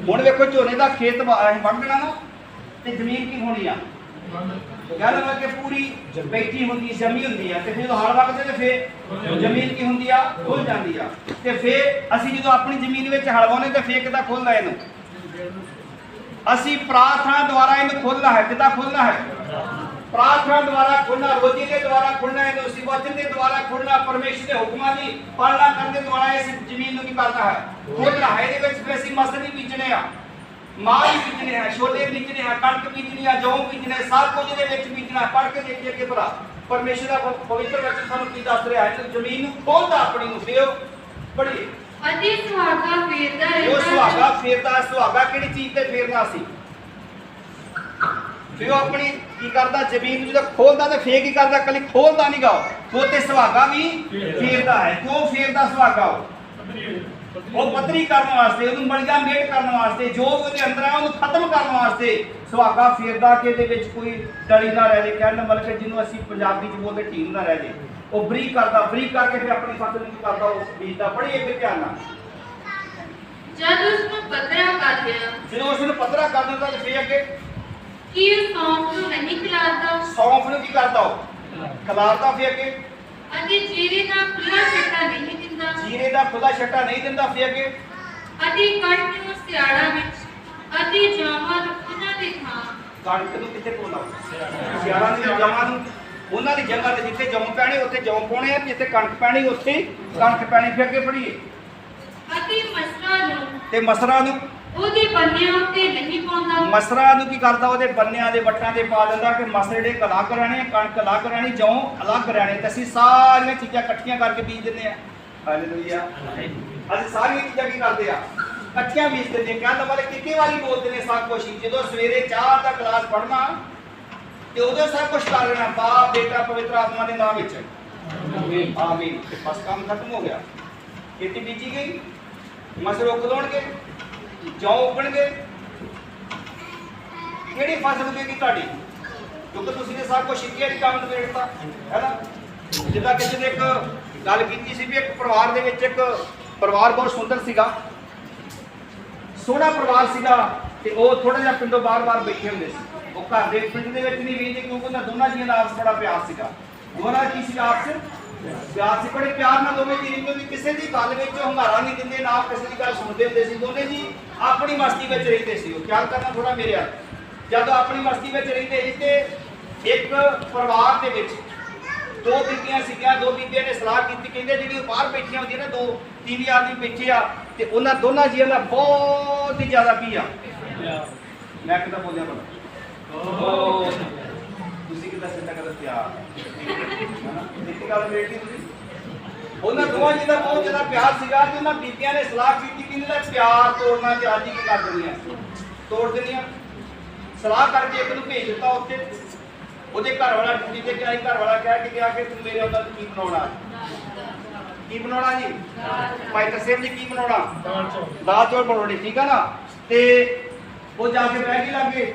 ਹੁਣ ਵੇਖੋ ਝੋਨੇ ਦਾ ਖੇਤ ਵੱਢਣਾ ਨਾ ਤੇ ਜ਼ਮੀਨ ਕੀ ਹੋਣੀ ਆ, ਗੱਲ ਮਤਲਬ ਕਿ ਪੂਰੀ ਬੈਠੀ ਹੁੰਦੀ ਜਮੀ ਹੁੰਦੀ ਆ। ਤੇ ਫਿਰ ਜਦੋਂ ਹਲ ਵਗਦੇ ਤੇ ਫੇਰ ਜ਼ਮੀਨ ਕੀ ਹੁੰਦੀ ਆ, ਖੁੱਲ ਜਾਂਦੀ ਆ। ਤੇ ਫੇਰ ਅਸੀਂ ਜਦੋਂ ਆਪਣੀ ਜ਼ਮੀਨ ਵਿੱਚ ਹਲ ਵਾਉਂਦੇ ਤੇ ਫੇਰ ਕਿੱਦਾਂ ਖੁੱਲਦਾ ਇਹਨੂੰ, ਅਸੀਂ ਪ੍ਰਾਰਥਨਾ ਦੁਆਰਾ ਇਹਨੂੰ ਖੋਲਣਾ ਹੈ। ਕਿੱਦਾਂ ਖੋਲਣਾ ਹੈ, ਪ੍ਰਾਰਥਨਾ ਦੁਆਰਾ ਖੁੱਲਣਾ, ਰੋਜ਼ੀ ਦੇ ਦੁਆਰਾ ਖੁੱਲਣਾ, ਇਹਨੂੰ ਅਸੀਂ ਵਚਨ ਦੇ ਦੁਆਰਾ ਖੁੱਲਣਾ, ਪਰਮੇਸ਼ਰ ਦੇ ਹੁਕਮਾਂ ਦੀ ਪਾਲਣਾ ਕਰਨ ਦੇ ਦੁਆਰਾ ਇਸ ਜ਼ਮੀਨ ਨੂੰ ਕੀ ਕਰਨਾ ਹੈ, ਖੋਲਣਾ ਹੈ। ਇਹਦੇ ਵਿੱਚ ਫਿਰ ਅਸੀਂ ਮਸਲ ਵੀ ਬੀਜਣੇ ਆ, ਮਾਲ ਬੀਜਣੇ ਆ, ਛੋਲੇ ਬੀਜਣੇ ਆ, ਕਣਕ ਬੀਜਣੀ ਆ, ਜੌਂ ਬੀਜਣੇ, ਸਭ ਕੁਝ ਇਹਦੇ ਵਿੱਚ ਬੀਜਣਾ। ਪੜ੍ਹ ਕੇ ਦੇਖੀਏ ਕਿ ਭਲਾ ਪਰਮੇਸ਼ਰ ਦਾ ਪਵਿੱਤਰ ਵਚਨ ਸਾਨੂੰ ਕੀ ਦੱਸ ਰਿਹਾ ਹੈ। ਜ਼ਮੀਨ ਨੂੰ ਖੋਲਦਾ ਆਪਣੀ ਨੂੰ, ਫਿਰ ਪੜ੍ਹੀਏ ਅਤੇ ਸੁਹਾਗਾ ਫੇਰਦਾ ਜੋ ਰਹਿੰਦਾ ਸੁਹਾਗਾ ਫੇਰਦਾ, ਸੁਹਾਗਾ ਕਿਹੜੀ ਚੀਜ਼ ਤੇ ਫੇਰਨਾ ਸੀ? ਫਿਰ ਉਹ ਆਪਣੀ ਕੀ ਕਰਦਾ, ਜ਼ਮੀਨ ਜਦੋਂ ਖੋਲਦਾ ਤੇ ਫੇਰ ਕੀ ਕਰਦਾ, ਕੱਲੀ ਖੋਲਦਾ ਨਹੀਂ ਗਾ, ਉਹ ਤੇ ਸੁਹਾਗਾ ਵੀ ਫੇਰਦਾ ਹੈ। ਕਿਉਂ ਫੇਰਦਾ ਸੁਹਾਗਾ? ਉਹ ਪੱਧਰੀ ਕਰਨ ਵਾਸਤੇ, ਉਹਨੂੰ ਮਲੀਆਂ ਮੇਟ ਕਰਨ ਵਾਸਤੇ, ਜੋ ਉਹਦੇ ਅੰਦਰ ਆ ਉਹਨੂੰ ਖਤਮ ਕਰਨ ਵਾਸਤੇ ਸੁਹਾਗਾ ਫੇਰਦਾ ਕਿ ਇਹਦੇ ਵਿੱਚ ਕੋਈ ਡਲੀ ਨਾ ਰਹਿ ਜੇ। ਕਹਿਣ ਦਾ ਮਤਲਬ ਜਿਹਨੂੰ ਅਸੀਂ ਪੰਜਾਬੀ ਚ ਬੋਲਦੇ ਢੀਂਗ ਨਾ ਰਹਿ ਜੇ। ਉਹ ਬਰੀਕ ਕਰਦਾ, ਬਰੀਕ ਕਰਕੇ ਫਿਰ ਆਪਣੀ ਫਸਲ ਨੂੰ ਕੀ ਕਰਦਾ, ਉਹ ਬੀਜਦਾ। ਬੜੀ ਇੱਕ ਧਿਆਨ ਨਾਲ ਜਦ ਉਸ ਨੂੰ ਪੱਧਰਾ ਕਰ ਲਿਆ, ਜਦੋਂ ਉਸ ਨੂੰ ਪੱਧਰਾ ਕਰ ਦਿੰਦਾ ਤੇ ਫੇਰ ਅੱਗੇ ਕਿ ਉਹ ਸੌਂਫ ਨੂੰ ਨਹੀਂ ਖਿਲਾਰਦਾ ਸੌਂਫ ਨੂੰ ਕੀ ਕਰਦਾ, ਉਹ ਖਿਲਾਰਦਾ। ਫੇਰ ਅੱਗੇ ਅਤੇ ਜੀਰੇ ਦਾ ਖੁੱਲਾ ਛੱਟਾ ਨਹੀਂ ਦਿੰਦਾ, ਜੀਰੇ ਦਾ ਖੁੱਲਾ ਛੱਟਾ ਨਹੀਂ ਦਿੰਦਾ। ਫੇਰ ਅੱਗੇ ਅਤੇ ਕਣਕ ਨੂੰ ਸਿਆੜਾਂ ਵਿੱਚ ਅਤੇ ਜੌਂਆਂ ਨੂੰ ਉਹਨਾਂ ਦੇ ਥਾਂ ਕਣਕ ਨੂੰ ਕਿੱਥੇ ਪਾਉਣਾ, ਸਿਆਲਾਂ ਦੀ ਜਮਾਂ ਨੂੰ ਉਹਨਾਂ ਦੀ ਜਗ੍ਹਾ ਤੇ ਜਿੱਥੇ ਜੌਂ ਪੈਣੇ ਉੱਥੇ ਜੌਂ ਪਾਉਣੇ ਆ, ਜਿੱਥੇ ਕਣਕ ਪੈਣੀ ਉੱਥੇ ਕਣਕ ਪੈਣੀ। ਫਿਰ ਅੱਗੇ ਪੜੀਏ ਅਤੇ ਮਸਰਾ ਨੂੰ ਤੇ ਮਸਰਾ ਨੂੰ, ਉਹਦੇ ਬੰਨਿਆਂ ਉੱਤੇ ਨਹੀਂ ਪਾਉਂਦਾ। ਮਸਰਾ ਨੂੰ ਕੀ ਕਰਦਾ, ਉਹਦੇ ਬੰਨਿਆਂ ਦੇ ਵੱਟਾਂ ਤੇ ਪਾ ਦਿੰਦਾ ਕਿ ਮਸਰੇ ਦੇ ਅਲੱਗ ਰਹਿਣੇ, ਕਣਕ ਅਲੱਗ ਰਹਿਣੀ, ਜੌਂ ਅਲੱਗ ਰਹਿਣੇ। ਤੇ ਅਸੀਂ ਸਾਰੀਆਂ ਚੀਜ਼ਾਂ ਇਕੱਠੀਆਂ ਕਰਕੇ ਬੀਜ ਦਿੰਦੇ ਆ। ਹਾਲੇਲੂਇਆ। ਅਸੀਂ ਸਾਰੀਆਂ ਚੀਜ਼ਾਂ ਕੀ ਕਰਦੇ ਆ, ਇਕੱਠੀਆਂ ਬੀਜ ਦਿੰਦੇ। ਕਹਿੰਦਾ ਵਾਲੇ ਕਿਤੇ ਵਾਰੀ ਬੋਲਦੇ ਨੇ ਸਭ ਕੁਝ। ਜਦੋਂ ਸਵੇਰੇ ਚਾਹ ਦਾ ਗਲਾਸ ਪੜਨਾ ਤੇ ਉਦੋਂ ਸਭ ਕੁਝ ਕਰ ਲੈਣਾ, ਬਾਪ ਬੇਟਾ ਪਵਿੱਤਰ ਆਤਮਾ ਦੇ ਨਾਮ ਵਿੱਚ ਆਮੀਨ ਆਮੀਨ। ਬਸ ਕੰਮ ਖਤਮ ਹੋ ਗਿਆ। ਖੇਤੀ ਬੀਜੀ ਗਈ, ਮਸਰ ਉਗਣਗੇ, ਜੌਂ ਉਗਣਗੇ। ਕਿਹੜੀ ਫਸਲ ਉਗੇਗੀ ਤੁਹਾਡੀ? ਕਿਉਂਕਿ ਤੁਸੀਂ ਨੇ ਸਭ ਕੁਝ ਇੱਕੇ ਹੀ ਕੰਮ ਨਿਬੇੜਤਾ ਹੈ ਨਾ। ਜਿੱਦਾਂ ਕਿਸੇ ਨੇ ਇੱਕ ਗੱਲ ਕੀਤੀ ਸੀ ਵੀ ਇੱਕ ਪਰਿਵਾਰ ਦੇ ਵਿੱਚ ਇੱਕ ਪਰਿਵਾਰ ਬਹੁਤ ਸੁੰਦਰ ਸੀਗਾ, ਸੋਹਣਾ ਪਰਿਵਾਰ ਸੀਗਾ, ਤੇ ਉਹ ਥੋੜਾ ਜਿਹਾ ਪਿੰਡੋਂ ਬਾਰ-ਬਾਰ ਬੈਠੇ ਹੁੰਦੇ ਸੀ। ਉਹ ਘਰ ਦੇ ਪਿੰਡ ਦੇ ਵਿੱਚ ਨਹੀਂ ਰਹਿੰਦੇ ਕਿਉਂਕਿ ਉਹਨਾਂ ਦੋਨਾਂ ਜੀਆਂ ਦਾ ਆਪਸ ਬੜਾ ਪਿਆਰ ਸੀਗਾ। ਦੋਨਾਂ ਕੀ ਸੀਗਾ ਆਪਸ ਪਿਆਰ ਸੀ, ਬੜੇ ਪਿਆਰ ਨਾਲ ਦੋਵੇਂ ਜੀ ਰਹਿੰਦੇ। ਕਿਸੇ ਦੀ ਗੱਲ ਵਿੱਚ ਹੰਗਾਰਾ ਨਹੀਂ ਦਿੰਦੇ, ਨਾ ਕਿਸੇ ਦੀ ਗੱਲ ਸੁਣਦੇ ਹੁੰਦੇ ਸੀ। ਦੋਨੇ ਜੀ ਆਪਣੀ ਮਸਤੀ ਵਿੱਚ ਰਹਿੰਦੇ ਸੀ। ਉਹ ਖਿਆਲ ਕਰਨਾ ਥੋੜਾ ਮੇਰੇ ਆ, ਜਦੋਂ ਆਪਣੀ ਮਸਤੀ ਵਿੱਚ ਰਹਿੰਦੇ ਸੀ ਤੇ ਇੱਕ ਪਰਿਵਾਰ ਦੇ ਵਿੱਚ ਦੋ ਬੀਬੀਆਂ ਸੀਗੀਆਂ। ਦੋ ਬੀਬੀਆਂ ਨੇ ਸਲਾਹ ਕੀਤੀ, ਕਹਿੰਦੇ ਜਿਹੜੀ ਬਾਹਰ ਬੈਠੀਆਂ ਹੁੰਦੀਆਂ ਨਾ, ਦੋ ਤੀਵੀਂ ਆਦਮੀ ਬੈਠੇ ਆ, ਤੇ ਉਹਨਾਂ ਦੋਨਾਂ ਜੀਆਂ ਦਾ ਬਹੁਤ ਹੀ ਜ਼ਿਆਦਾ ਕੀ ਆ, ਮੈਂ ਕਿਦਾਂ ਬੋਲਿਆ ਬੜਾ ਤੁਸੀਂ ਕਿਦਾਂ ਸਿੱਧਾ ਕਰ ਪਿਆਰ ਹੈ ਨਾ। ਇੱਕ ਗੱਲ ਬੇਟੀ ਤੁਸੀਂ ਉਹਨਾਂ ਦੋਵਾਂ ਜੀ ਦਾ ਬਹੁਤ ਜ਼ਿਆਦਾ ਪਿਆਰ ਸੀਗਾ ਕਿ ਉਹਨਾਂ ਬੀਬੀਆਂ ਨੇ ਸਲਾਹ ਕੀਤੀ ਕਿ ਇਹਦਾ ਪਿਆਰ ਤੋੜਨਾ ਤੇ ਅੱਜ ਹੀ ਕੀ ਕਰ ਦੇਣੀ ਆ, ਤੋੜ ਦੇਣੀ ਆ। ਸਲਾਹ ਕਰਕੇ ਇੱਕ ਨੂੰ ਭੇਜ ਦਿੱਤਾ ਉੱਥੇ। ਉਹਦੇ ਘਰ ਵਾਲਾ ਡਿਊਟੀ ਤੇ ਗਿਆ। ਘਰ ਵਾਲਾ ਕਹਿ ਕੇ ਗਿਆ ਕਿ ਤੂੰ ਮੇਰੇ ਉਹਨਾਂ ਨੂੰ ਕੀ ਬਣਾਉਣਾ, ਕੀ ਬਣਾਉਣਾ ਜੀ? ਭਾਈ ਤਰਸੇਮ ਜੀ ਕੀ ਬਣਾਉਣਾ? ਦਾਲ ਚੌਲ ਬਣਾਉਣੇ। ਠੀਕ ਆ ਨਾ। ਤੇ ਉਹ ਜਾ ਕੇ ਬਹਿ ਕੇ ਲੱਗੇ।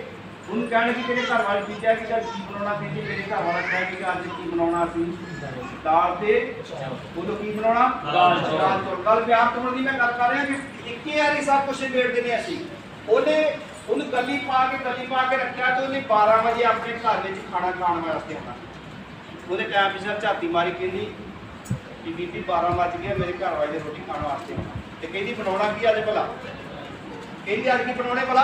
ਉਹਨੂੰ ਕਹਿਣ ਕਿ ਤੇਰੇ ਘਰ ਵਾਲੇ ਪੁੱਛਿਆ ਕਿ ਕੀ ਬਣਾਉਣਾ? ਕਹਿੰਦੇ ਮੇਰੇ ਘਰ ਵਾਲਾ ਕਹਿ ਕੇ ਅੱਜ ਕੀ ਬਣਾਉਣਾ ਸੀ? ਦਾਲ ਤੇ ਉਹਨੂੰ ਕੀ ਬਣਾਉਣਾ? ਦਾਲ ਚੌਲ। ਗੱਲ ਪਿਆਰ ਤੋੜਨ ਦੀ ਮੈਂ ਗੱਲ ਕਰ ਰਿਹਾ ਕਿ ਇੱਕੇ ਵਾਰੀ ਸਭ ਕੁਝ ਨਿਬੇੜ ਦਿੰਦੇ ਅਸੀਂ। ਉਹਨੂੰ ਗਲੀ ਪਾ ਕੇ ਰੱਖਿਆ ਤੇ ਉਹਨੇ 12 ਵਜੇ ਆਪਣੇ ਘਰ ਵਿੱਚ ਖਾਣਾ ਖਾਣ ਵਾਸਤੇ ਆਉਣਾ। ਉਹਦੇ ਟਾਈਮ ਪਿਛਾ ਝਾਤੀ ਮਾਰੀ, ਕਹਿੰਦੀ ਕਿ ਬੀਬੀ 12 ਵੱਜ ਗਏ, ਮੇਰੇ ਘਰ ਵਾਲੇ ਰੋਟੀ ਖਾਣ ਵਾਸਤੇ ਆਉਣਾ। ਤੇ ਕਹਿੰਦੀ ਬਣਾਉਣਾ ਕੀ ਅੱਜ ਭਲਾ? ਕਹਿੰਦੀ ਅੱਜ ਕੀ ਬਣਾਉਣੇ ਭਲਾ?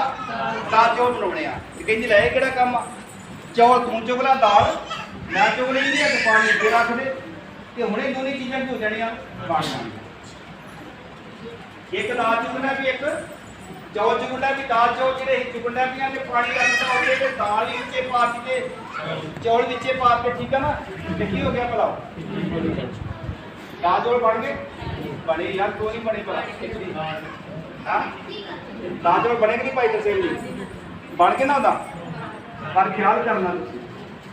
ਦਾਲ ਚੌਲ ਬਣਾਉਣੇ ਆ। ਤੇ ਕਹਿੰਦੀ ਲੈ ਕਿਹੜਾ ਕੰਮ ਆ? ਚੌਲ ਤੂੰ ਚੁਗ ਲਾ, ਦਾਲ ਮੈਂ ਚੁਗ ਲਈ ਦੀ, ਤੇ ਪਾਣੀ ਅੱਗੇ ਰੱਖ ਦੇ, ਤੇ ਹੁਣੇ ਦੋਨੇ ਚੀਜ਼ਾਂ ਹੋ ਜਾਣੀਆਂ ਬਣ ਜਾਣੀਆਂ। ਇੱਕ ਦਾਲ ਚੁਗਣਾ ਵੀ, ਇੱਕ ਚੌਲ ਚੁਗਣਾ ਵੀ। ਦਾਲ ਚੌਲ ਜਿਹੜੇ ਚੁਗਣਾ ਵੀ ਤੇ ਪਾਣੀ ਰੱਖਦਾ ਉਹਦੇ ਤੇ ਦਾਲ ਹੀ ਵਿੱਚੇ ਪਾ ਕੇ ਚੌਲ ਵਿੱਚੇ ਪਾ ਕੇ। ਠੀਕ ਆ ਨਾ। ਤੇ ਕੀ ਹੋ ਗਿਆ ਭਲਾ? ਦਾਲ ਚੌਲ ਬਣ ਗਏ? ਬਣੇ ਯਾਰ, ਕਿਉਂ ਨਹੀਂ ਬਣੇ ਭਲਾ? ਹਾਂ ਦਾਲ ਚੌਲ ਬਣੇ ਕਿ ਨਹੀਂ ਭਾਈ ਤਰਸੇਮ ਜੀ? ਬਣ ਕੇ ਨਾ ਉਹਦਾ ਪਰ ਖਿਆਲ ਕਰਨਾ ਤੁਸੀਂ।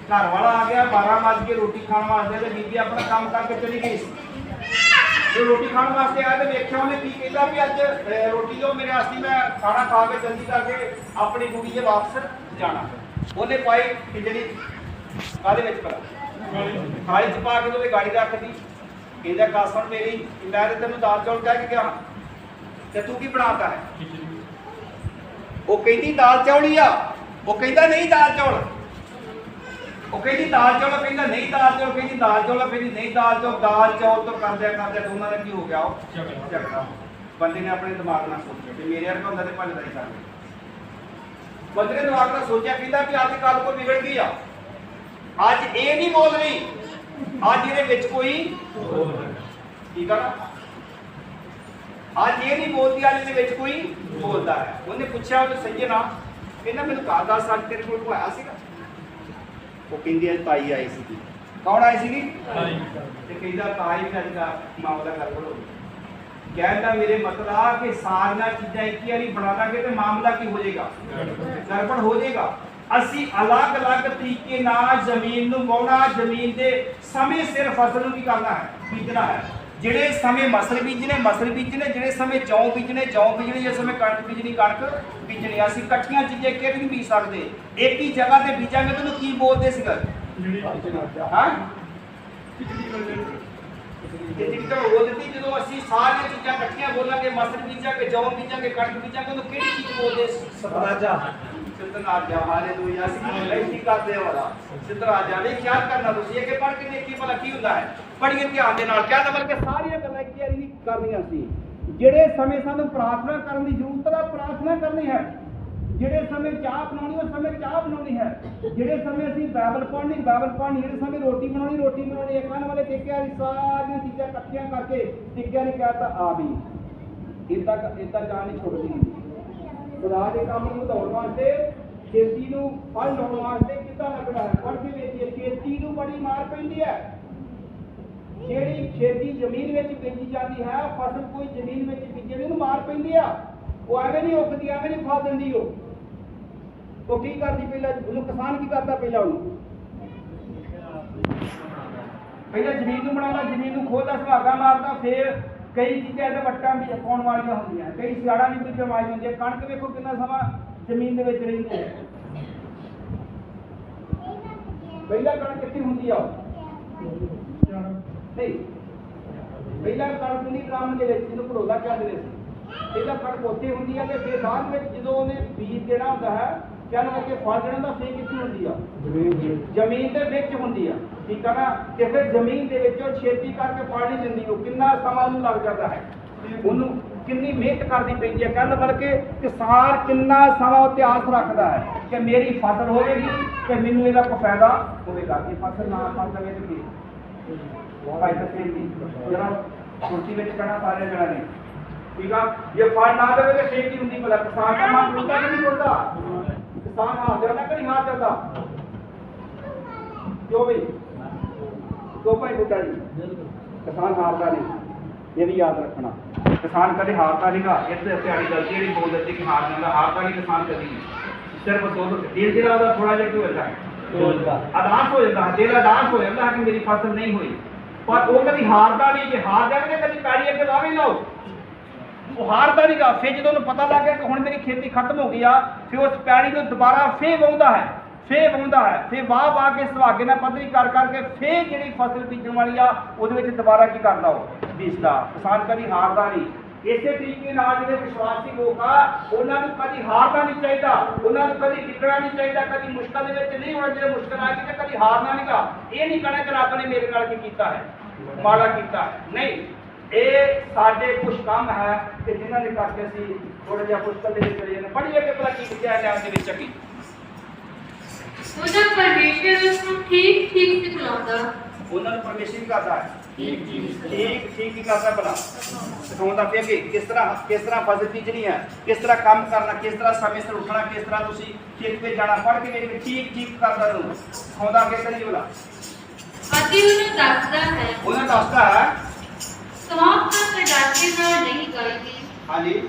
ਘਰ ਵਾਲਾ ਆ ਗਿਆ 12 ਵਜੇ ਕੇ ਰੋਟੀ ਖਾਣ ਵਾਸਤੇ, ਤੇ ਬੀਬੀ ਆਪਣਾ ਕੰਮ ਕਰਕੇ ਚਲੀ ਗਈ ਸੀ। ਜੋ ਰੋਟੀ ਖਾਣ ਵਾਸਤੇ ਆਇਆ ਤੇ ਵੇਖਿਆ ਉਹਨੇ ਕੀ ਕਹਿੰਦਾ ਵੀ ਅੱਜ ਰੋਟੀ ਦਿਓ ਮੇਰੇ ਵਾਸਤੇ, ਮੈਂ ਖਾਣਾ ਖਾ ਕੇ ਜਲਦੀ ਕਰਕੇ ਆਪਣੀ ਕੁੜੀ ਦੇ ਵਾਪਸ ਜਾਣਾ। ਉਹਨੇ ਪਾਈ ਖਿਚੜੀ ਕਾਹਦੇ ਵਿੱਚ ਪਾ ਥਾਲੀ 'ਚ ਪਾ ਕੇ ਉਹਦੇ ਗਾੜੀ ਰੱਖਦੀ। ਕਹਿੰਦਾ ਗੱਲ ਸੁਣ ਮੇਰੀ, ਮੈਂ ਤੇ ਤੈਨੂੰ ਦਾਲ ਚੌਲ ਕਹਿ ਕੇ ਗਿਆ ਤੇ ਤੂੰ ਕੀ ਬਣਾਤਾ ਹੈ? ਉਹ ਕਹਿੰਦੀ ਦਾਲ ਚੌਲ ਹੀ ਆ। ਉਹ ਕਹਿੰਦਾ ਨਹੀਂ ਦਾਲ ਚੌਲ। ਉਹ ਕਹਿੰਦੀ ਦਾਲ ਚੌਲ, ਕਹਿੰਦਾ ਨਹੀਂ ਦਾਲ ਚੌਲ। ਕਹਿੰਦੀ ਦਾਲ ਚੌਲ, ਕਹਿੰਦੀ ਨਹੀਂ ਦਾਲ ਚੌਲ। ਦਾਲ ਚੌਲ ਤੋਂ ਕਰਦਿਆਂ ਦੋਨਾਂ ਦਾ ਕੀ ਹੋ ਗਿਆ? ਉਹ ਝਗੜਾ। ਬੰਦੇ ਨੇ ਆਪਣੇ ਦਿਮਾਗ ਨਾਲ ਸੋਚਿਆ ਤੇ ਮੇਰੇ ਵਰਗਾ ਹੁੰਦਾ ਤੇ ਭੱਜਦਾ ਹੀ ਕਰਦੇ। ਬੰਦੇ ਨੇ ਦਿਮਾਗ ਨਾਲ ਸੋਚਿਆ, ਕਹਿੰਦਾ ਵੀ ਅੱਜ ਕੱਲ ਕੋਈ ਵਿਗੜ ਗਈ ਆ, ਅੱਜ ਇਹ ਨਹੀਂ ਬੋਲ ਰਹੀ, ਅੱਜ ਇਹਦੇ ਵਿੱਚ ਕੋਈ ਠੀਕ ਆ ਨਾ, ਅੱਜ ਇਹ ਨਹੀਂ ਬੋਲਦੀ, ਅੱਜ ਇਹਦੇ ਵਿੱਚ ਕੋਈ ਬੋਲਦਾ ਹੈ। ਉਹਨੇ ਪੁੱਛਿਆ ਉਹ ਸੱਜਣਾ, ਕਹਿੰਦਾ ਮੈਨੂੰ ਘਰ ਦਾ ਸੱਚ ਤੇਰੇ ਕੋਲ ਕੋਈ ਆਇਆ ਸੀਗਾ? ਉਹ ਕਹਿੰਦੀ ਤਾਈ ਆਈ ਸੀ। ਕੌਣ ਆਈ ਸੀਗੀ? ਤੇ ਕਹਿੰਦਾ ਤਾਈ ਅੱਜ ਦਾ ਮਾਮਲਾ ਗੱਲ ਹੋ ਗਿਆ। कहता मेरे मतलब कि सारिया चीज़ां एक ही बारी बना लांगे तो मामला की हो जाएगा, गड़बड़ हो जाएगा। असी अलग अलग तरीके नाल जमीन नूं वाहुणा, जमीन के समय सिर फसल नूं की करना है, बीजना है। जिहड़े समय मसल बीजने, जिहड़े समय जौ बीजने, जिस समय कणक बीजनी कणक बीजनी। असी इकट्ठियां चीज़ां एक नहीं बीज सकते, एक ही जगह ते बीजांगे तो की बोलते सीगा हाँ जो असी सारिया चीज़ां इकट्ठियां बोलांगे, मसल बीजांगे, जौ बीजांगे, कणक बीजांगे तो किहड़ी चीज़ बोलते सतराजा सिद्धराजा। हालेलुया। असीं गलती करदे वाला सिद्धराजा नहीं क्या करना तुसीं कि पढ़ के देखी भला की हुंदा है। पढ़िए ध्यान दे नाल क्या मतलब कि सारियां गल्लां एक वारी नहीं करनियां सी। ਜਿਹੜੇ ਸਮੇਂ ਸਾਨੂੰ प्रार्थना ਕਰਨ ਦੀ ਜ਼ਰੂਰਤ ਹੈ प्रार्थना करनी है, ਜਿਹੜੇ ਸਮੇਂ ਚਾਹ ਬਣਾਉਣੀ ਉਸ ਸਮੇਂ ਚਾਹ ਬਣਾਉਣੀ ਹੈ, ਜਿਹੜੇ ਸਮੇਂ ਅਸੀਂ ਬਾਈਬਲ ਪੜ੍ਹਨੀ ਬਾਈਬਲ ਪੜ੍ਹਨੀ, ਜਿਹੜੇ ਸਮੇਂ ਰੋਟੀ ਬਣਾਉਣੀ ਹੈ। ਕੰਨ ਵਾਲੇ ਟਿੱਕਿਆਂ ਦੀ ਸਾਰੀਆਂ ਚੀਜ਼ਾਂ ਇਕੱਠੀਆਂ ਕਰਕੇ ਟਿੱਕਿਆਂ ਨੇ ਕਹਿਤਾ ਆ ਵੀ ਇਦਾਂ ਚਾਹ ਨਹੀਂ ਛੁੱਟਦੀ। ਖੁਦਾ ਦੇ ਕੰਮ ਨੂੰ ਵਧਾਉਣ ਵਾਸਤੇ, ਖੇਤੀ ਨੂੰ ਫਲ ਲਾਉਣ ਵਾਸਤੇ ਕਿੱਦਾਂ ਲੱਗਦਾ ਹੈ। ਪੜ੍ਹ ਕੇ ਵੇਖੀਏ ਖੇਤੀ ਨੂੰ ਬੜੀ ਮਾਰ ਪੈਂਦੀ ਹੈ। ਜਿਹੜੀ खेती ਜ਼ਮੀਨ ਵਿੱਚ ਬੀਜੀ ਜਾਂਦੀ ਹੈ, ਫਸਲ ਕੋਈ ਜ਼ਮੀਨ ਵਿੱਚ ਬੀਜੇ ਨੂੰ ਮਾਰ ਪੈਂਦੀ ਆ। ਉਹ ਐਵੇਂ ਨਹੀਂ ਉੱਗਦੀ, ਐਵੇਂ ਨਹੀਂ ਫਲ ਦਿੰਦੀ। ਉਹ ਕੀ ਕਰਦੀ ਪਹਿਲਾਂ ਉਹਨੂੰ ਕਿਸਾਨ ਕੀ ਕਰਦਾ ਪਹਿਲਾਂ ਜ਼ਮੀਨ ਨੂੰ ਬਣਾਉਂਦਾ, ਜ਼ਮੀਨ ਨੂੰ ਖੋਲਦਾ, ਸੁਹਾਗਾ ਮਾਰਦਾ, ਫਿਰ ਕਈ ਚੀਜ਼ਾਂ ਦੇ ਵੱਟਾਂ ਵੀ ਪਾਉਣ ਵਾਲੀਆਂ ਹੁੰਦੀਆਂ, ਕਈ ਸਿਆੜਾਂ ਵੀ ਬੀਜਣ ਵਾਲੀਆਂ ਹੁੰਦੀਆਂ। ਕਣਕ ਵੇਖੋ ਕਿੰਨਾ ਸਮਾਂ ਜ਼ਮੀਨ ਦੇ ਵਿੱਚ ਰਹਿੰਦੀ ਹੈ। ਪਹਿਲਾਂ ਕਣਕ ਕਿੱਥੇ ਹੁੰਦੀ ਆ नहीं, पहला कणक नहीं ड्रम के जिन्होंने भड़ोला कहते हैं, पहला कणक उत्थे होंदी है ते फिर बाद में जो उन्हें बीज देना होता है, कहने लगे फल देना होंदा, फिर कित्थे होंदी है जमीन दे विच होंदी है। ठीक है ना। ते फिर जमीन दे विच खेती करके फल नहीं दिंदी, वो कितना समा उन्हें लग जाता है, उन्होंने कितनी मेहनत करनी पैंदी है। कहने बल्कि किसान कितना समा इतिहास रखता है कि मेरी फसल होगी कि मैनूं इहदा कोई फायदा होगा। कि फसल ना फल देवे तो भाई जरा कुर्सी में कहना सारे जगह ने ठीक है। ये फल ना देवे तो फिर की होंगी भला। किसान का मन टूटता कि नहीं टूटता? किसान हार जाता कि नहीं हार जाता? क्यों भाई? क्यों भाई बूटा जी? किसान हारता नहीं, ये भी याद रखना। किसान कभी हारता नहीं गा। इस दिहाड़ी गलती नहीं बोल देती कि हार जाता, हारता नहीं किसान कभी नहीं। सिर्फ दिल जिला थोड़ा जिहा क्यों होता है, अदास हो जाता है, दिल अदास हो जाता है कि मेरी फसल नहीं हुई। पर वो कभी हारता नहीं, जे हार जाएगा कभी पैड़ी अगे ला भी लाओ, वो हारता नहीं गा। फिर जो पता लग गया कि हुण मेरी खेती खत्म हो गई आ, फिर उस पैड़ी को दोबारा फिर वाहुंदा है, फिर वाह के सुहागे नाल पद्धरी कर करके फिर जिहड़ी फसल बीजण वाली आ उहदे विच दोबारा की करदा वो बीजदा। किसान कभी हारदा नहीं। इसे तरीके नाल जिहड़े विश्वासी लोग आ उन्हां नूं कभी हारना नहीं चाहिए, उन्हां नूं कभी डिगना नहीं चाहिए, कभी मुश्किल दे विच नहीं होना। जो मुश्किल आ गई कभी हारना नहीं गा। ये नहीं कहना कि रब ने मेरे नाल की कीता है, माड़ा कीता है, नहीं। ये साडे कुछ काम है कि जिन्हां दे करके असीं थोड़ा जिहा मुश्किल दे विच रहे। पढ़िए कि भला की लिखिआ है नाम दे विच अगी ਉਹਦਾ ਪਰਮੇਸ਼ਰ ਉਸ ਨੂੰ ਠੀਕ ਸਿਖਾਉਂਦਾ। ਉਹਨਾਂ ਨੂੰ ਪਰਮੇਸ਼ਰ ਕੀ ਕਰਦਾ ਹੈ? ਠੀਕ ਕੀ ਕਰਦਾ ਭਲਾ? ਸਿਖਾਉਂਦਾ ਪਿਆ ਕਿ ਕਿਸ ਤਰ੍ਹਾਂ ਫਸਲ ਬੀਜਣੀ ਹੈ, ਕਿਸ ਤਰ੍ਹਾਂ ਕੰਮ ਕਰਨਾ, ਕਿਸ ਤਰ੍ਹਾਂ ਸਮੇਂ ਸਿਰ ਉੱਠਣਾ, ਕਿਸ ਤਰ੍ਹਾਂ ਤੁਸੀਂ ਖੇਤ 'ਤੇ ਜਾਣਾ। ਪੜ੍ਹ ਕੇ ਵੇਖ ਠੀਕ ਕਰਦਾ ਨੂੰ ਸਿਖਾਉਂਦਾ ਅੱਗੇ ਕਰੀ ਭਲਾ। ਅਤੇ ਉਹਨੂੰ ਦੱਸਦਾ ਹੈ ਸੌਂਪ ਤਾਂ ਕੜਾਕੇ ਨਾਲ ਨਹੀਂ ਗਾਈਦੀ। ਹਾਂਜੀ।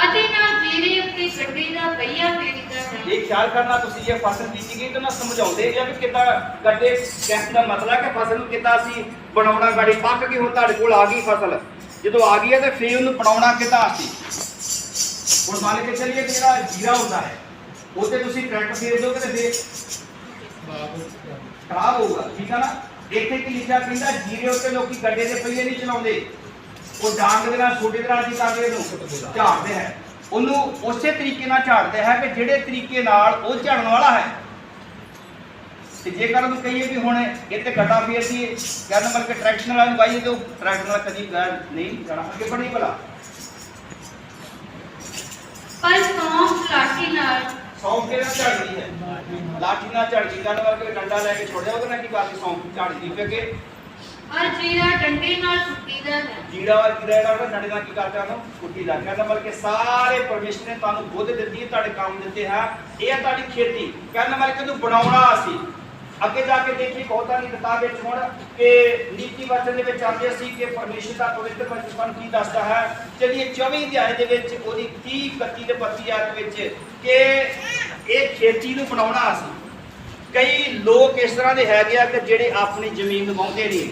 ਅਤੇ ਨਾ ਜੀਰੇ ਉੱਤੇ ਗੱਡੀ ਦਾ ਪਹੀਆ ਫੇਰੀਦਾ ਹੈ। ਇਹ ਖਿਆਲ ਕਰਨਾ ਤੁਸੀਂ ਜੇ ਫਸਲ ਬੀਜੀ ਗਈ ਤਾਂ ਨਾ ਸਮਝਾਉਂਦੇ ਆ ਕਿ ਕਿੱਦਾਂ ਗੱਡੇ ਕਹਿਣ ਦਾ ਮਤਲਬ ਕਿ ਫਸਲ ਨੂੰ ਕਿੱਦਾਂ ਅਸੀਂ ਬਣਾਉਣਾ। ਗਾੜੀ ਪੱਕ ਗਈ, ਹੁਣ ਤੁਹਾਡੇ ਕੋਲ ਆ ਗਈ ਫਸਲ, ਜਦੋਂ ਆ ਗਈ ਹੈ ਤੇ ਫਿਰ ਉਹਨੂੰ ਬਣਾਉਣਾ ਕਿੱਦਾਂ ਅਸੀਂ। ਹੁਣ ਮੰਨ ਕੇ ਚੱਲੀਏ ਕਿ ਜਿਹੜਾ ਜੀਰਾ ਹੁੰਦਾ ਹੈ ਉਹ ਤੇ ਤੁਸੀਂ ਟਰੈਕਟਰ ਫੇਰ ਦਿਓਗੇ ਤੇ ਫਿਰ ਖਰਾਬ ਹੋਊਗਾ। ਠੀਕ ਹੈ ਨਾ। ਇੱਥੇ ਕੀ ਲਿਖਿਆ ਕਹਿੰਦਾ ਜੀਰੇ ਉੱਤੇ ਲੋਕੀ ਗੱਡੇ ਦੇ ਪਹੀਏ ਨਹੀਂ ਚਲਾਉਂਦੇ, ਉਹ ਡਾਂਗ ਦੇ ਨਾਲ ਛੋਟੇ ਦੇ ਨਾਲ ਕੀ ਕਰਦੇ ਇਹਨੂੰ ਝਾੜਦੇ ਹੈ। ਉਹਨੂੰ ਉਸੇ ਤਰੀਕੇ ਨਾਲ ਝਾੜਦੇ ਹੈ ਕਿ ਜਿਹੜੇ ਤਰੀਕੇ ਨਾਲ ਉਹ ਝਾੜਨ ਵਾਲਾ ਹੈ। ਤੇ ਜੇਕਰ ਉਹਨੂੰ ਕਹੀਏ ਵੀ ਹੁਣ ਇਹ ਤੇ ਗੱਡਾ ਫੇਰ ਦੀ ਕਹਿੰਦਾ ਬਲਕਿ ਟਰੈਕਟਰ ਨਾਲ ਵਾਈਏ ਤੇ ਉਹ ਟਰੈਕਟਰ ਨਾਲ ਕਦੀ ਨਹੀਂ ਜਾਣਾ ਅੱਗੇ ਬੜੀ ਭਲਾ। ਪਰ ਸੌਂਫ ਕੇ ਨਾਲ ਝਾੜਦੀ ਹੈ, ਲਾਠੀ ਨਾਲ ਝਾੜਦੀ ਗੱਲ ਵਰਗੇ ਡੰਡਾ ਲੈ ਕੇ ਛੋੜਿਆ ਉਹਦੇ ਨਾਲ ਕੀ ਕਰਦੀ ਸੌਂਫ ਝਾੜਦੀ ਫਿਰ ਕੇ। और जीरा डंडे नाल कुट्टीदा है। जीरा और जीरा का डंडे नाल की करते हैं कुट्टीदा। कहता बल्कि सारे परमेश्वर ने तानू बुद्ध दित्ती है, ताड़े काम दिते हैं, ये ताड़ी खेती। कहना मतलब कि तू बनाउणा असी ਅੱਗੇ ਜਾ ਕੇ ਦੇਖੀ ਬਹੁਤਾਂ ਦੀ ਕਿਤਾਬ ਵਿੱਚ ਹੁਣ ਕਿ ਨੀਤੀ ਵਚਨ ਦੇ ਵਿੱਚ ਆਉਂਦੇ ਸੀ ਕਿ ਪਰਮੇਸ਼ਰ ਦਾ ਪਵਿੱਤਰ ਵਚਨ ਕੀ ਦੱਸਦਾ ਹੈ। ਚਲਿਏ 24 ਅਧਿਆਏ ਦੇ ਵਿੱਚ ਉਹਦੀ 30 31 ਤੇ 32 ਆਇਤ ਵਿੱਚ ਕਿ ਇਹ ਖੇਤੀ ਨੂੰ ਬਣਾਉਣਾ ਸੀ। ਕਈ ਲੋਕ ਇਸ ਤਰ੍ਹਾਂ ਦੇ ਹੈਗੇ ਆ ਕਿ ਜਿਹੜੇ ਆਪਣੀ ਜ਼ਮੀਨ ਨੂੰ ਵਾਹੁੰਦੇ ਨਹੀਂ।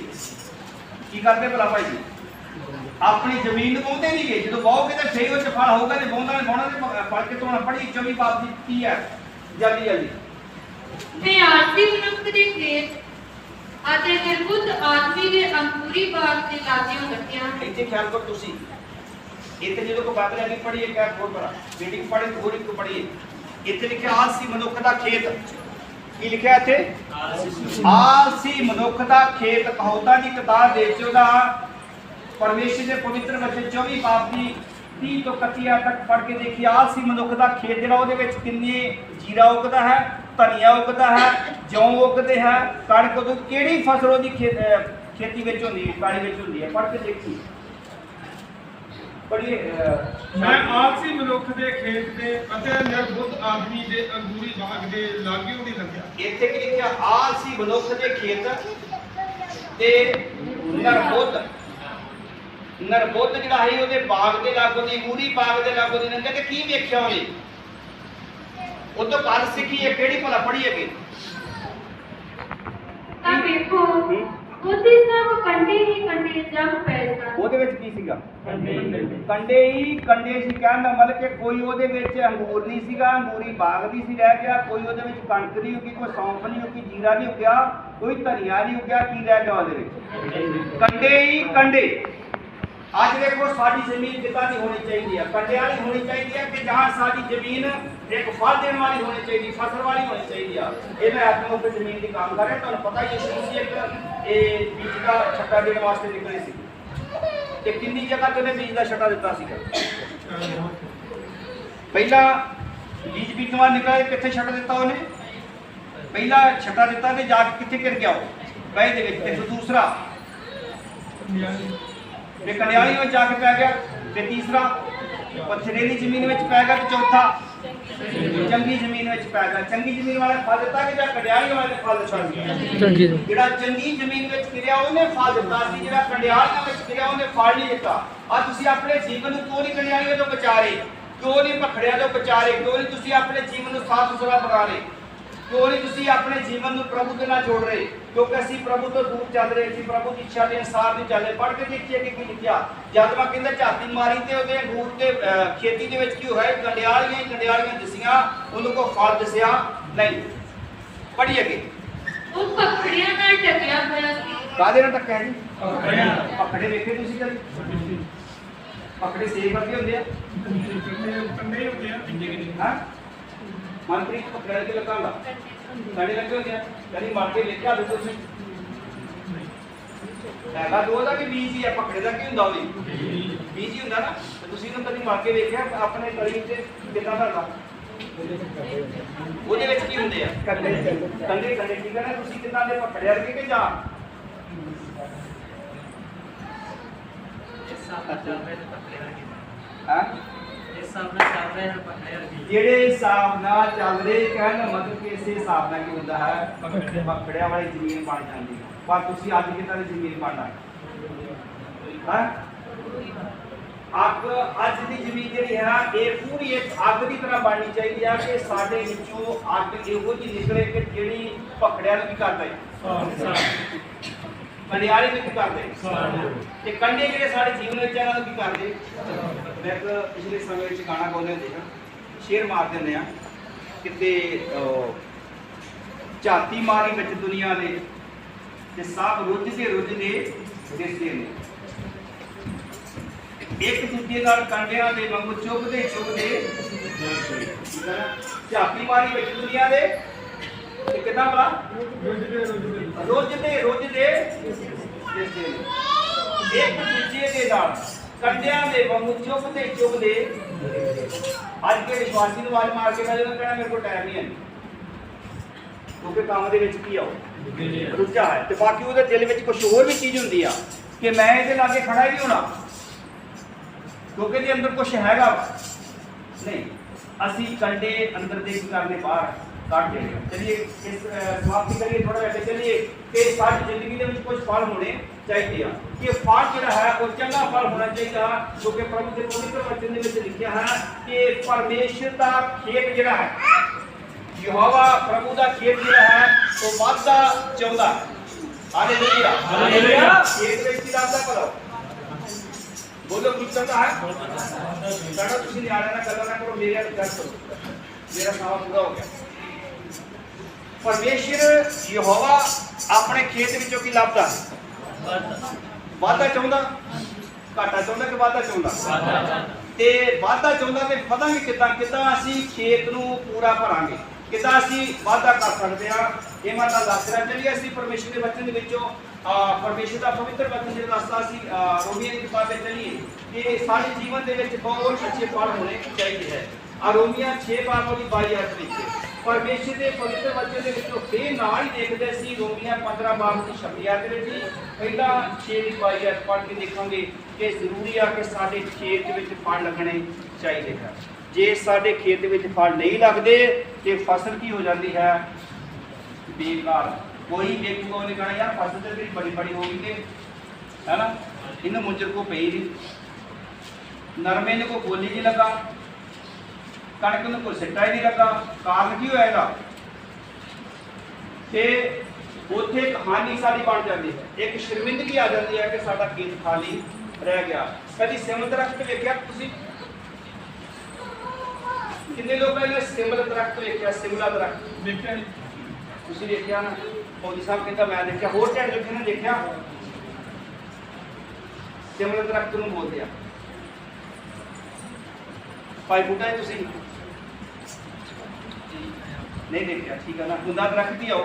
ਕੀ ਕਰਦੇ ਭਲਾ ਭਾਈ ਜੀ? ਆਪਣੀ ਜ਼ਮੀਨ ਨੂੰ ਵਾਹੁੰਦੇ ਨਹੀਂ ਗਏ। ਜਦੋਂ ਵਾਹੋਗੇ ਤਾਂ ਸਹੀ ਉਹ ਚ ਫਲ ਹੋਊਗਾ, ਤੇ ਵਾਹੁੰਦਾ ਨੇ ਵਾਹੁਣਾ ਤੇ ਫਲ ਕਿਤੋਂ ਆਉਣਾ? ਪੜ੍ਹੀ 24 ਬਾਬ ਦੀ 30 ਹੈ, ਜਲਦੀ ਜਲਦੀ। ਮੈਂ ਆਰਤੀ ਮਨੁੱਖ ਦੇ ਖੇਤ ਅਤੇ ਨਿਰਬੁੱਧ ਆਦਮੀ ਦੇ ਅੰਕੁਰੀ ਬਾਗ ਦੇ ਲਾਗਿਓਂ ਲੱਗਿਆ। ਇੱਥੇ ਖਿਆਲ ਕਰੋ ਤੁਸੀਂ, ਇੱਥੇ ਜਦੋਂ ਕੋ ਬਾਤ ਲੱਗੀ ਪੜ੍ਹੀ ਹੈ ਕਿਆ ਹੋਰ ਬੜਾ ਮੀਟਿੰਗ ਪੜ੍ਹੀ ਥੋੜੀ ਕੋ ਪੜ੍ਹੀ। ਇੱਥੇ ਲਿਖਿਆ ਆਲਸੀ ਮਨੁੱਖ ਦਾ ਖੇਤ। ਕੀ ਲਿਖਿਆ ਇੱਥੇ? ਆਲਸੀ ਮਨੁੱਖ ਦਾ ਖੇਤ। ਕਹਾਵਤਾਂ ਦੀ ਕਿਤਾਬ ਦੇ ਵਿੱਚ ਉਹਦਾ ਪਰਮੇਸ਼ਰ ਦੇ ਪਵਿੱਤਰ ਵਚਨ 24 ਬਾਬ ਦੀ 30 ਤੋਂ 31 ਤੱਕ ਪੜ੍ਹ ਕੇ ਦੇਖੀ। ਆਲਸੀ ਮਨੁੱਖ ਦਾ ਖੇਤ ਜਿਹੜਾ ਉਹਦੇ ਵਿੱਚ ਕਿੰਨੇ ਜੀਰਾ ਉਗਦਾ ਹੈ, ਧਨੀਆ ਉਗਦਾ ਹੈ, ਜੌਂ ਉਗਦੇ ਹੈ, ਕਣਕ ਉਗਦੀ। ਕਿਹੜੀ ਫਸਲ ਉਹਦੀ ਖੇਤੀ ਵਿੱਚ ਹੁੰਦੀ ਹੈ, ਬਾੜੀ ਵਿੱਚ ਹੁੰਦੀ ਹੈ? ਪੜ੍ਹ ਕੇ ਦੇਖੀ ਪੜ੍ਹੀਏ। ਮੈਂ ਆਲਸੀ ਮਨੁੱਖ ਦੇ ਖੇਤ ਦੇ ਅਤੇ ਨਿਰਬੁੱਧ ਆਦਮੀ ਦੇ ਅੰਗੂਰੀ ਬਾਗ ਦੇ ਲਾਗਿਓਂ ਦੀ ਲੰਘਿਆ। ਇੱਥੇ ਕੀ ਲਿਖਿਆ? ਆਲਸੀ ਮਨੁੱਖ ਦੇ ਖੇਤ ਤੇ ਨਰਬੁੱਧ ਜਿਹੜਾ ਹੈ ਉਹਦੇ ਬਾਗ ਦੇ ਲਾਗੋਂ ਦੀ, ਅੰਗੂਰੀ ਬਾਗ ਦੇ ਲਾਗੋਂ ਦੀ ਲੰਘਿਆ। ਤੇ ਕੀ ਵੇਖਿਆ ਉਹਨੇ? ਉਹ ਤੋਂ ਗੱਲ ਸਿੱਖੀ ਹੈ ਕਿਹੜੀ? ਭਲਾ ਪੜ੍ਹੀ ਅੱਗੇ। ਤਾਂ ਵੇਖੋ ਉਹਦੇ ਸਭ ਕੰਡੇ ਹੀ ਕੰਡੇ ਜੰਮ ਪਏ ਸਨ। ਉਹਦੇ ਵਿੱਚ ਕੀ ਸੀਗਾ? ਕੰਡੇ ਹੀ ਕੰਡੇ ਸੀ। ਕਹਿਣ ਦਾ ਮਤਲਬ ਕਿ ਕੋਈ ਉਹਦੇ ਵਿੱਚ ਅੰਗੂਰ ਨਹੀਂ ਸੀਗਾ, ਅੰਗੂਰੀ ਬਾਗ ਦੀ ਸੀ ਰਹਿ ਗਿਆ। ਕੋਈ ਉਹਦੇ ਵਿੱਚ ਕਣਕ ਨਹੀਂ ਉਗੀ, ਕੋਈ ਸੌਂਫ ਨਹੀਂ ਉਗੀ, ਜੀਰਾ ਨਹੀਂ ਉਗਿਆ, ਕੋਈ ਧਨੀਆ ਨਹੀਂ ਉਗਿਆ। ਕੀ ਰਹਿ ਗਿਆ ਉਹਦੇ ਵਿੱਚ? ਕੰਡੇ ਹੀ ਕੰਡੇ। ਅੱਜ ਦੇਖੋ ਸਾਡੀ ਜ਼ਮੀਨ ਕਿੱਦਾਂ ਦੀ ਹੋਣੀ ਚਾਹੀਦੀ ਹੈ? ਕੰਡੇ ਵਾਲੀ ਹੋਣੀ ਚਾਹੀਦੀ ਹੈ ਕਿ ਜਹਾਂ ਸਾਡੀ ਜ਼ਮੀਨ ਇੱਕ ਫਲ ਦੇਣ ਵਾਲੀ ਹੋਣੀ ਚਾਹੀਦੀ, ਫਸਲ ਵਾਲੀ ਹੋਣੀ ਚਾਹੀਦੀ ਆ। ਇਹ ਮੈਂ ਆਤਮਾ ਉੱਤੇ ਜ਼ਮੀਨ ਦੀ ਕੰਮ ਕਰ ਰਿਹਾ। ਤੁਹਾਨੂੰ ਪਤਾ ਹੀ ਯਿਸੂ ਮਸੀਹ ਇੱਕ ਇਹ ਬੀਜ ਦਾ ਛੱਟਾ ਦੇਣ ਵਾਸਤੇ ਨਿਕਲੇ ਸੀ। ਤੇ ਕਿੰਨੀ ਜਗ੍ਹਾ ਤੇ ਉਹਨੇ ਬੀਜ ਦਾ ਛੱਟਾ ਦਿੱਤਾ ਸੀਗਾ? ਪਹਿਲਾ ਬੀਜ ਬੀਜਣ ਵਾਲਾ ਨਿਕਲਿਆ, ਕਿੱਥੇ ਛੱਟ ਦਿੱਤਾ ਉਹਨੇ? ਪਹਿਲਾ ਛੱਟਾ ਦਿੱਤਾ ਤੇ ਜਾ ਕੇ ਕਿੱਥੇ ਗਿਰ ਗਿਆ ਉਹ? ਬਹਿ ਦੇ ਵਿੱਚ। ਤੇ ਦੂਸਰਾ ਤੇ ਕੰਡਿਆਲੀ ਵਿੱਚ ਜਾ ਕੇ ਪੈ ਗਿਆ। ਤੇ ਤੀਸਰਾ ਪਥਰੇਲੀ ਜ਼ਮੀਨ ਵਿੱਚ ਪੈ ਗਿਆ। ਤੇ ਚੌਥਾ ਚੰਗੀ ਜ਼ਮੀਨ ਵਿੱਚ ਪੈ ਗਿਆ। ਚੰਗੀ ਜ਼ਮੀਨ ਵਾਲੇ ਫਲ ਦਿੱਤਾ ਕਿ ਜਾਂ ਕੰਡਿਆਲੀ ਵਾਲੇ ਫਲ ਦਿੱਤਾ? ਜਿਹੜਾ ਚੰਗੀ ਜ਼ਮੀਨ ਵਿੱਚ ਗਿਰਿਆ ਉਹਨੇ ਫਲ ਦਿੱਤਾ ਸੀ, ਜਿਹੜਾ ਕੰਡਿਆਲੀਆਂ ਵਿੱਚ ਗਿਰਿਆ ਉਹਨੇ ਫਲ ਨਹੀਂ ਦਿੱਤਾ। ਆ ਤੁਸੀਂ ਆਪਣੇ ਜੀਵਨ ਨੂੰ ਕਿਉਂ ਨਹੀਂ ਕੰਡਿਆਲੀਆਂ ਤੋਂ ਬਚਾ ਰਹੇ? ਕਿਉਂ ਨਹੀਂ ਭਖੜਿਆਂ ਤੋਂ ਬਚਾ ਰਹੇ? ਕਿਉਂ ਨਹੀਂ ਤੁਸੀਂ ਆਪਣੇ ਜੀਵਨ ਨੂੰ ਸਾਫ਼ ਸੁਥਰਾ ਬਣਾ ਰਹੇ? ਕਿਉਂ ਨਹੀਂ ਤੁਸੀਂ ਆਪਣੇ ਜੀਵਨ ਨੂੰ ਪ੍ਰਭੂ ਦੇ ਨਾਲ ਜੋੜ ਰਹੇ? ਕਿਉਂਕਿ ਅਸੀਂ ਪ੍ਰਭੂ ਤੋਂ ਦੂਰ ਚੱਲ ਰਹੇ ਸੀ, ਪ੍ਰਭੂ ਦੀ ਇੱਛਾ ਦੇ ਅਨੁਸਾਰ ਨਹੀਂ ਚੱਲੇ। ਪੜ੍ਹ ਕੇ ਦੇਖੀਏ ਕਿ ਕੀ ਲਿਖਿਆ। ਜਦ ਮੈਂ ਕਹਿੰਦਾ ਝਾਤੀ ਮਾਰੀ ਤੇ ਉਹਦੇ ਅੰਗੂਰ ਤੇ ਖੇਤੀ ਦੇ ਵਿੱਚ ਕੀ ਹੋਇਆ? ਕੰਡਿਆਲੀਆਂ ਹੀ ਕੰਡਿਆਲੀਆਂ ਦਿਸੀਆਂ, ਉਹਨੂੰ ਕੋਈ ਫਲ ਦਿਸਿਆ ਨਹੀਂ। ਪੜ੍ਹੀਏ ਅੱਗੇ। ਉਹ ਪਖੜਿਆਂ ਨਾਲ ਢਕਿਆ ਹੋਇਆ ਸੀ। ਕਾਹਦੇ ਨਾਲ ਢੱਕਿਆ ਜੀ? ਪਖੜੇ ਵੇਖੇ ਤੁਸੀਂ ਕਦੇ? ਪਖੜੇ ਸੇਬ ਵਰਗੇ ਹੁੰਦੇ ਆ। ਕੰਡੇ ਹੁੰਦੇ ਆ। ਹਾਂ ਮਨਪ੍ਰੀਤ ਪਖੜੇ ਤੇ ਲੱਗਾ ਹੁੰਦਾ, ਸਾਡੇ ਲੱਗੇ ਹੁੰਦੇ ਆ। ਕਦੀ ਮਾਰ ਕੇ ਵੇਖਿਆ ਤੁਸੀਂ? ਹੈਗਾ ਦੋ ਦਾ ਵੀ ਬੀਜ ਹੀ ਆ। ਪਖੜੇ ਦਾ ਕੀ ਹੁੰਦਾ? ਉਹ ਬੀਜ ਹੀ ਹੁੰਦਾ ਨਾ। ਤੇ ਤੁਸੀਂ ਇਹਨੂੰ ਕਦੀ ਮਾਰ ਕੇ ਵੇਖਿਆ ਆਪਣੇ ਕਲੀ ਤੇ ਕਿੱਦਾਂ ਦਾ? ਉਹਦੇ ਵਿੱਚ ਕੀ ਹੁੰਦੇ ਆ? ਕੰਡੇ ਕੰਡੇ ਕੰਡੇ। ਠੀਕ ਹੈ ਨਾ? ਤੁਸੀਂ ਕਿੱਦਾਂ ਦੇ ਪਖੜੇ ਵਰਗੇ ਕਿ ਜਾਂ ਜਿਹੜੇ ਹਿਸਾਬ ਨਾਲ ਚੱਲ ਰਹੇ? ਕਹਿਣ ਦਾ ਮਤਲਬ ਕਿ ਇਸੇ ਹਿਸਾਬ ਨਾਲ ਕੀ ਹੁੰਦਾ ਹੈ? ਪਖੜਿਆਂ ਵਾਲੀ ਜ਼ਮੀਨ ਬਣ ਜਾਂਦੀ। ਪਰ ਤੁਸੀਂ ਅੱਜ ਕਿੱਦਾਂ ਦੀ ਜ਼ਮੀਨ ਬਣਨਾ? ਹਾਂ ਅੱਗ। ਅੱਜ ਦੀ ਜ਼ਮੀਨ ਜਿਹੜੀ ਹੈ ਇਹ ਪੂਰੀ ਇੱਕ ਅੱਗ ਦੀ ਤਰ੍ਹਾਂ ਬਣਨੀ ਚਾਹੀਦੀ ਹੈ ਕਿ ਸਾਡੇ ਵਿੱਚੋਂ ਅੱਗ ਇਹੋ ਜਿਹੀ ਨਿਕਲੇ ਕਿ ਜਿਹੜੀ ਪਖੜਿਆਂ ਨੂੰ ਵੀ ਕਰ ਦੇ, ਕੰਡਿਆਲੀ ਨੂੰ ਵੀ ਕਰਦੇ, ਤੇ ਕੰਡੇ ਜਿਹੜੇ ਸਾਡੇ ਜੀਵਨ ਵਿੱਚ ਇਹਨਾਂ ਨੂੰ ਕੀ ਕਰਦੇ? ਮੈਂ ਇੱਕ ਪਿਛਲੇ ਸਮੇਂ ਵਿੱਚ ਗਾਣਾ ਗਾਉਂਦੇ ਹੁੰਦੇ ਹਾਂ, ਸ਼ੇਰ ਮਾਰ ਦਿੰਦੇ ਆ ਕਿਤੇ ਝਾਤੀ ਮਾਰੀ ਵਿੱਚ ਦੁਨੀਆ ਦੇ ਤੇ ਸਭ ਰੁੱਝਦੇ ਦਿਸਦੇ ਨੇ। ਇੱਕ ਦੂਜੇ ਨਾਲ ਕੰਡਿਆਂ ਦੇ ਵਾਂਗੂ ਚੁੱਭਦੇ ਝਾਤੀ ਮਾਰੀ ਵਿੱਚ ਦੁਨੀਆ ਦੇ ਤੇ ਕਿੱਦਾਂ ਭਲਾ? ਰੁੱਝਦੇ ਦਿਸਦੇ ਨੇ। ਇੱਕ ਦੂਜੇ ਦੇ ਨਾਲ ਕੰਡਿਆਂ ਦੇ ਵਾਂਗੂ ਚੁੱਭਦੇ। ਅੱਜ ਕੇ ਵਿਸ਼ਵਾਸੀ ਨੂੰ ਆਵਾਜ਼ ਮਾਰ ਕੇ ਮੈਂ ਜਦੋਂ ਕਹਿਣਾ ਮੇਰੇ ਕੋਲ ਟਾਈਮ ਨਹੀਂ ਹੈ, ਕਿਉਂਕਿ ਕੰਮ ਦੇ ਵਿੱਚ ਕੀ ਆਓ ਰੁੱਝਾ ਹੈ, ਤੇ ਬਾਕੀ ਉਹਦੇ ਦਿਲ ਵਿੱਚ ਕੁਝ ਹੋਰ ਵੀ ਚੀਜ਼ ਹੁੰਦੀ ਆ ਕਿ ਮੈਂ ਇਹਦੇ ਲਾਗੇ ਖੜਾ ਹੀ ਨਹੀਂ ਹੋਣਾ ਕਿਉਂਕਿ ਇਹਦੇ ਅੰਦਰ ਕੁਝ ਹੈਗਾ ਨਹੀਂ। ਅਸੀਂ ਕੰਡੇ ਅੰਦਰ ਦੇ ਕੀ ਕਰਨੇ ਬਾਹਰ काट देगा। चलिए इस समाप्ति करिए थोड़ा बैठे चलिए कि सारी जिंदगी में कुछ फल होने चाहिए कि फल जो है वो चंगा फल होना चाहिए क्योंकि प्रभु के पवित्र वचन में लिखा है कि परमेश्वर का खेत जो है यहोवा प्रभु का खेत जो है तो वादा चाहता है। Hallelujah hallelujah. खेत में की वादा करो बोलो कुछ चाहता है साडा तुसी नियाले ना गल्ला ना करो मेरे घर करो मेरा काम पूरा हो गया। परमेश्वर यहोवा अपने खेत विचों की लाभदा वादा चाहता घाटा चाहता कि वादा चाहता ते वादा चाहता ते पता नहीं कितना असी खेत नूं पूरा भरांगे कितना असी वादा कर सकते हैं। ये मैं दस रहा चलिए असी परमेश्वर के वचन विचों परमेश्वर का पवित्र वचन जो दसदा असी रोमियो की किताब में चलिए कि सारे जीवन दे विच बहुत अच्छे फल होने चाहिए है। रोमियो 6:22 परमेश्वर के पवित्र वचन के विचों फिर नाल ही देखते सी रोमियो 15:26 दे विच पहला 6:22 पढ़ के देखांगे कि जरूरी है कि साडे खेत विच फल लगने चाहिए है। जे साडे खेत विच फल नहीं लगदे ते फसल की हो जाती है बेकार। कोई देखूगा उन्हें कहना यार फसल तो भी बड़ी बड़ी होगी है ना इन्हें मुंजर को पई नहीं नरमे ने को गोली नहीं लगा कणक में कोई सिट्टा ही नहीं लगा कारण की होएगा कि उत्थे कहानी सारी बन जाती है एक शर्मिंदगी आ जाती है कि साडा खेत खाली रह गया। कभी सिमल दरख्त वेख्या तुसीं कितने लोग ने सिमल दरख्त वेख्या सिमला दरख्त देखिए तुसीं देखिया ना फौजी साहब कहता मैं देखिया होर ढेर लोगों ने देखिया सिमल दरख्त नूं बोलदे आ भाई बूटा है तुसीं नहीं देखिया ठीक है ना खुदा दरख्त ही आओ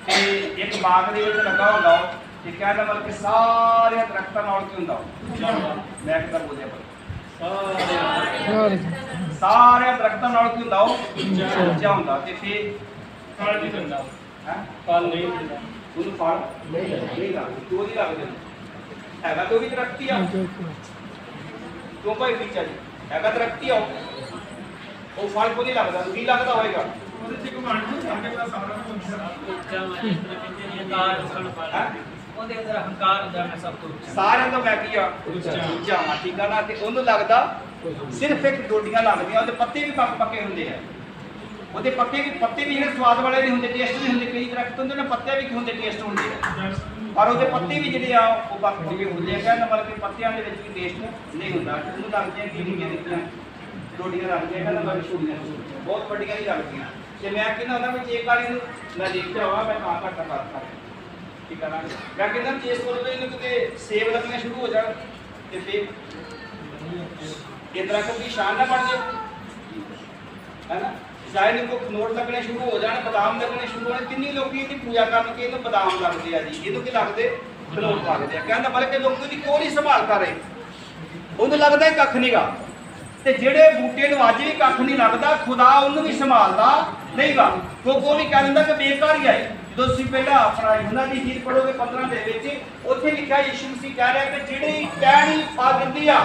ते एक बाग दे विच लगा हुंदा ते कहदा मतलब कि सारे दरख्तां नाल की हुंदा मैं किदा बोलिया पर सारे दरख्तां नाल की हुंदा ऊंचा हुंदा ते फिर फल नहीं दिंदा है फल नहीं दिंदा ਉਹਨੂੰ ਫਲ ਨਹੀਂ ਲੱਗਦਾ ਕਿਉਂ ਨਹੀਂ ਲੱਗਦੇ ਹੈਗਾ ਤਾਂ ਉਹ ਵੀ ਦਰਖਤ ਹੀ ਆ ਕਿਉਂ ਭਾਈ ਵਿੱਚ ਜੀ ਹੈਗਾ ਦਰਖਤ ਹੀ ਆ ਉਹ ਫਲ ਕਿਉਂ ਨਹੀਂ ਲੱਗਦਾ ਕੀ ਲੱਗਦਾ ਹੋਏਗਾ ਉਹਦੇ ਚ ਘਮੰਡ ਨੂੰ ਸਾਡੇ ਦਾ ਸਾਰਾ ਕੁਝ ਉੱਚਾ ਮੈਂ ਕਹਿੰਦੇ ਨੇ ਕਾਰ ਸੁਣ ਪਾ ਉਹਦੇ ਅੰਦਰ ਹੰਕਾਰ ਹੁੰਦਾ ਮੈਂ ਸਭ ਤੋਂ ਸਾਰਿਆਂ ਤੋਂ ਮੈਂ ਕੀ ਆ ਉੱਚਾ ਹਾਂ ਠੀਕ ਆ ਨਾ ਤੇ ਉਹਨੂੰ ਲੱਗਦਾ ਸਿਰਫ ਇੱਕ ਡੋਡੀਆਂ ਲੱਗਦੀਆਂ ਉਹਦੇ ਪੱਤੇ ਵੀ ਪੱਕੇ ਹੁੰਦੇ ਆ ਉਹਦੇ ਪੱਤੇ ਵੀ ਜਿਹੜੇ ਸਵਾਦ ਵਾਲੇ ਨਹੀਂ ਹੁੰਦੇ ਟੇਸਟ ਨਹੀਂ ਹੁੰਦੇ ਕਈ ਦਰਖਤ ਹੁੰਦੇ ਨੇ ਪੱਤੇ ਵੀ ਹੁੰਦੇ ਟੇਸਟ ਹੁੰਦੇ ਆ ਪਰ ਉਹਦੇ ਪੱਤੇ ਵੀ ਜਿਹੜੇ ਆ ਉਹ ਪੱਕੇ ਹੁੰਦੇ ਆ ਕਹਿੰਦਾ ਮਤਲਬ ਕਿ ਪੱਤਿਆਂ ਦੇ ਵਿੱਚ ਵੀ ਟੇਸਟ ਨਹੀਂ ਹੁੰਦਾ ਉਹਨੂੰ ਲੱਗਦੀਆਂ ਕਿਹੜੀਆਂ ਦਿੱਤੀਆਂ ਡੋਡੀਆਂ ਲੱਗਦੀਆਂ ਕਹਿੰਦਾ ਮੈਂ ਛੋੜੀਆਂ ਬਹੁਤ ਵੱਡੀਆਂ ਨਹੀਂ ਲੱਗਦੀਆਂ ਤੇ ਮੈਂ ਕਹਿੰਦਾ ਉਹਨਾਂ ਵਿੱਚ ਇੱਕ ਵਾਰੀ ਨੂੰ ਮੈਂ ਦੇਖਿਆ ਵਾ ਮੈਂ ਤਾਂ ਘੱਟ ਕਰਦਾ ਠੀਕ ਆ ਨਾ ਮੈਂ ਕਹਿੰਦਾ ਚੇਸ ਕੋਲ ਇਹਨੂੰ ਕਿਤੇ ਸੇਬ ਲੱਗਣੇ ਸ਼ੁਰੂ ਹੋ ਜਾਣ ਤੇ ਫਿਰ ਇਹ ਦਰਖਤ ਦੀ ਸ਼ਾਨ ਨਾ ਬਣ ਜਾਏ ਹੈ ਨਾ शायद इनको खनोट लगने शुरू हो जाने बादाम लगने शुरू होने किन्नी लोग इहदी पूजा करके इहनूं बादाम लगदे आ जी इहनूं की लगदे खनोट लगदे आ कहंदा बल्कि लोग इहदी कोई नहीं संभाल कर रहे उहनूं लगदा ही कख नहींगा ते जिहड़े बूटे नूं अज भी कख नहीं लगदा खुदा उहनूं भी संभालदा नहींगा क्योंकि वो भी कह दिंदा कि बेकार ही है जो तुसीं पहला अपना यूहन्ना दी इंजील पढ़ोगे 15 दे विच उत्थे लिखिआ यीशु मसीह कह रहा कि जिहड़ी टहनी फल दिंदी आ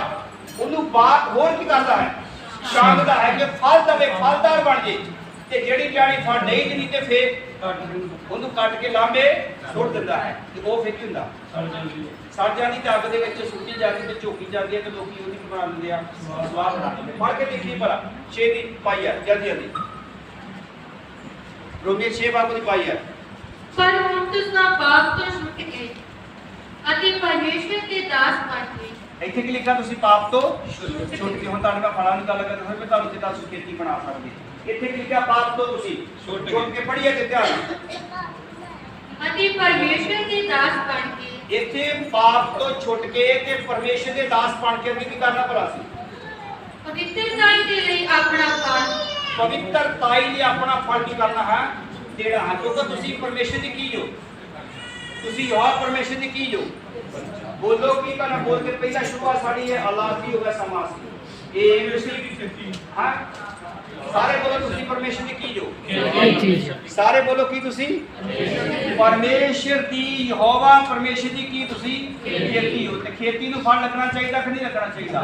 उहनूं बात होर की करदा है शांगदा है कि फल दवे फलदार बन जे ते जेड़ी जानी फल नहीं दिंदी ते फिर ਉਹਨੂੰ ਕੱਟ ਕੇ ਲਾਂਬੇ ਸੁੱਟ ਦਿੰਦਾ ਹੈ ਤੇ ਉਹ ਫਿਰ ਕੀ ਹੁੰਦਾ ਸੜ ਜਾਂਦੀ ਤੇ ਅੱਗ ਦੇ ਵਿੱਚ ਸੁੱਟੀ ਜਾਂਦੀ ਤੇ ਝੋਕੀ ਜਾਂਦੀ ਹੈ ਤੇ ਲੋਕੀ ਉਹਦੀ ਬਣਾ ਲੈਂਦੇ ਆ ਸਵਾਦ ਬਣਾ ਲੈਂਦੇ ਪੜ ਕੇ ਦੇਖੀ ਭਲਾ 6 ਦੀ ਪਾਈ ਆ ਜਲਦੀ ਜਲਦੀ ਰੋਮੀਓ 6 ਬਾਬ ਦੀ ਪਾਈ ਆ ਪਰ ਹੁਣ ਤੁਸੀਂ ਪਾਪ ਤੋਂ ਛੁੱਟ ਗਏ ਅਤੇ ਪਰਮੇਸ਼ਰ ਦੇ ਦਾਸ ਬਣ ਗਏ ਇੱਥੇ ਕੀ ਲਿਖਿਆ ਤੁਸੀਂ ਪਾਪ ਤੋਂ ਛੁੱਟ ਕੇ ਹੁਣ ਤੁਹਾਡੇ ਨਾਲ ਫਲਾਂ ਦੀ ਗੱਲ ਕਰਦੇ ਹੋਏ ਤੁਹਾਨੂੰ ਕਿਦਾਂ ਸੁਖੇਤੀ ਬਣਾ ਸਕਦੇ ਇੱਥੇ ਕੀ ਲਿਖਿਆ ਪਾਪ ਤੋਂ ਤੁਸੀਂ ਛੁੱਟ ਕੇ ਪੜੀਏ ਤੇ ਧਿਆਨ ਅਤੇ ਪਰਮੇਸ਼ਰ ਦੇ ਦਾਸ ਬਣ ਕੇ ਇੱਥੇ ਪਾਪ ਤੋਂ ਛੁੱਟ ਕੇ ਤੇ ਪਰਮੇਸ਼ਰ ਦੇ ਦਾਸ ਬਣ ਕੇ ਕੀ ਕਰਨਾ ਭਲਾ ਸੀ ਪਵਿੱਤਰਤਾਈ ਦੇ ਲਈ ਆਪਣਾ ਫਲ ਪਵਿੱਤਰਤਾਈ ਲਈ ਆਪਣਾ ਫਲ ਕੀ ਕਰਨਾ ਹੈ ਦੇਣਾ ਹੈ ਕਿਉਂਕਿ ਤੁਸੀਂ ਪਰਮੇਸ਼ਰ ਦੀ ਕੀ ਹੋ ਤੁਸੀਂ ਹੋ ਪਰਮੇਸ਼ਰ ਦੀ ਕੀ ਹੋ बोलो की करना बोल के पहला शुरुआत साड़ी है अल्लाह की होगा समाज की ये परमेश्वर की खेती हां ਸਾਰੇ ਬੋਲੋ ਤੁਸੀਂ ਪਰਮੇਸ਼ਰ ਦੀ ਕੀ ਜੋ ਸਾਰੇ ਬੋਲੋ ਕੀ ਤੁਸੀਂ ਪਰਮੇਸ਼ਰ ਦੀ ਯਹੋਵਾ ਪਰਮੇਸ਼ਰ ਦੀ ਕੀ ਤੁਸੀਂ ਖੇਤੀ ਹੋ। ਤੇ ਖੇਤੀ ਨੂੰ ਫਲ ਲੱਗਣਾ ਚਾਹੀਦਾ ਕਿ ਨਹੀਂ ਲੱਗਣਾ ਚਾਹੀਦਾ।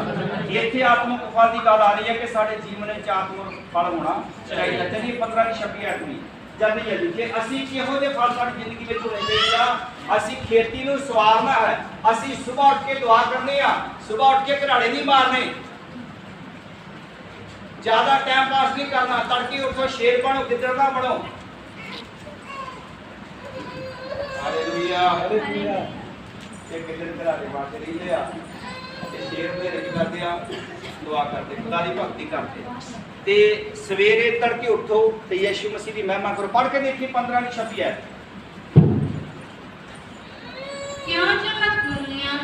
ਇੱਥੇ ਆਤਮਿਕ ਫਲ ਦੀ ਗੱਲ ਆ ਰਹੀ ਹੈ ਕਿ ਸਾਡੇ ਜੀਵਨ ਵਿੱਚ ਆਤਮਿਕ ਫਲ ਹੋਣਾ ਚਾਹੀਦਾ। ਚਲਿਏ 15:26 ਆਦਮੀ ਜਲਦੀ ਜਲਦੀ ਜੇ ਅਸੀਂ ਕਿਹੋ ਜਿਹੇ ਫਲ ਸਾਡੀ ਜ਼ਿੰਦਗੀ ਵਿੱਚ ਹੋਣੇ ਚਾਹੀਦੇ ਆ। ਅਸੀਂ ਖੇਤੀ ਨੂੰ ਸਵਾਰਨਾ ਹੈ। ਅਸੀਂ ਸਵੇਰ ਉੱਠ ਕੇ ਦੁਆ ਕਰਨੀ ਆ। ਸਵੇਰ ਉੱਠ ਕੇ ਘਰਾੜੇ ਨਹੀਂ ਮਾਰਨੇ। ज्यादा टाइम पास नहीं करना। तड़के उठो शेर बनो गिद्दड़ ना बनो। Hallelujah hallelujah. ये गिद्दड़ घराड़े मारते रहिंदे आ ते शेर दे रही करदे आ दुआ करदे खुदा दी भगती करदे ते सवेरे तड़के उठो ते यीशु मसीह दी महिमा करो। पढ़ के देखिए 15:26 है। क्यों जब दुनिया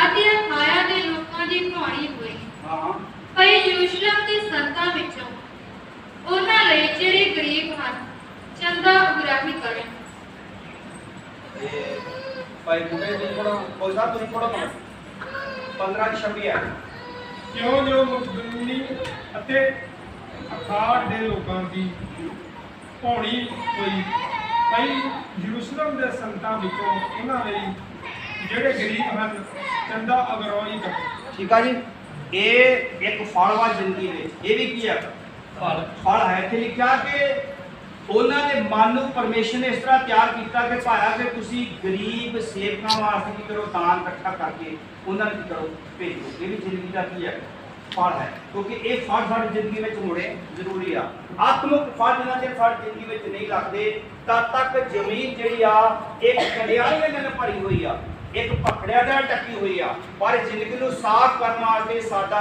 आदि अखाया दे लोकां दी कहानी हुई। हां पर यरूशलेम के संतां विचों उन्हां लई जिहड़े गरीब हन चंदा उगराही करन। भाई बुढ़े जी पढ़ो कोई साहब तुम पढ़ो 15:26 है। ਕਿਉਂ ਜੋ ਮਕਦੂਨੀ ਅਤੇ ਅਖਾੜ ਦੇ ਲੋਕਾਂ ਦੀ ਭੌਣੀ ਹੋਈ ਕਈ ਯਰੂਸ਼ਲਮ ਦੇ ਸੰਤਾਂ ਵਿੱਚੋਂ ਉਹਨਾਂ ਲਈ ਜਿਹੜੇ ਗਰੀਬ ਹਨ ਚੰਦਾ ਅਗਰਾਹੀ ਕਰਦੇ। ठीक है जी। ये एक फल वा जिंदगी में ये भी की है फल है। इत्थे लिखा कि उन्होंने मन नूं परमेश्वर ने इस तरह तैयार किया कि भाया कि तुसी गरीब सेवकां वास्ते की करो दान इकट्ठा करके उन्होंने की करो भेजो। ये भी जिंदगी का की है फल है क्योंकि ये फल साडी जिंदगी में होने जरूरी आ। आत्मिक फल जिन्ना चਿਰ साडी जिंदगी में नहीं लगते तद तक जमीन जिहड़ी आ एक खड़ियाली नाल भरी हुई आ एक पकड़िया दा टकी हुई आ। पर जिंदगी नूं साफ करन वास्ते साडा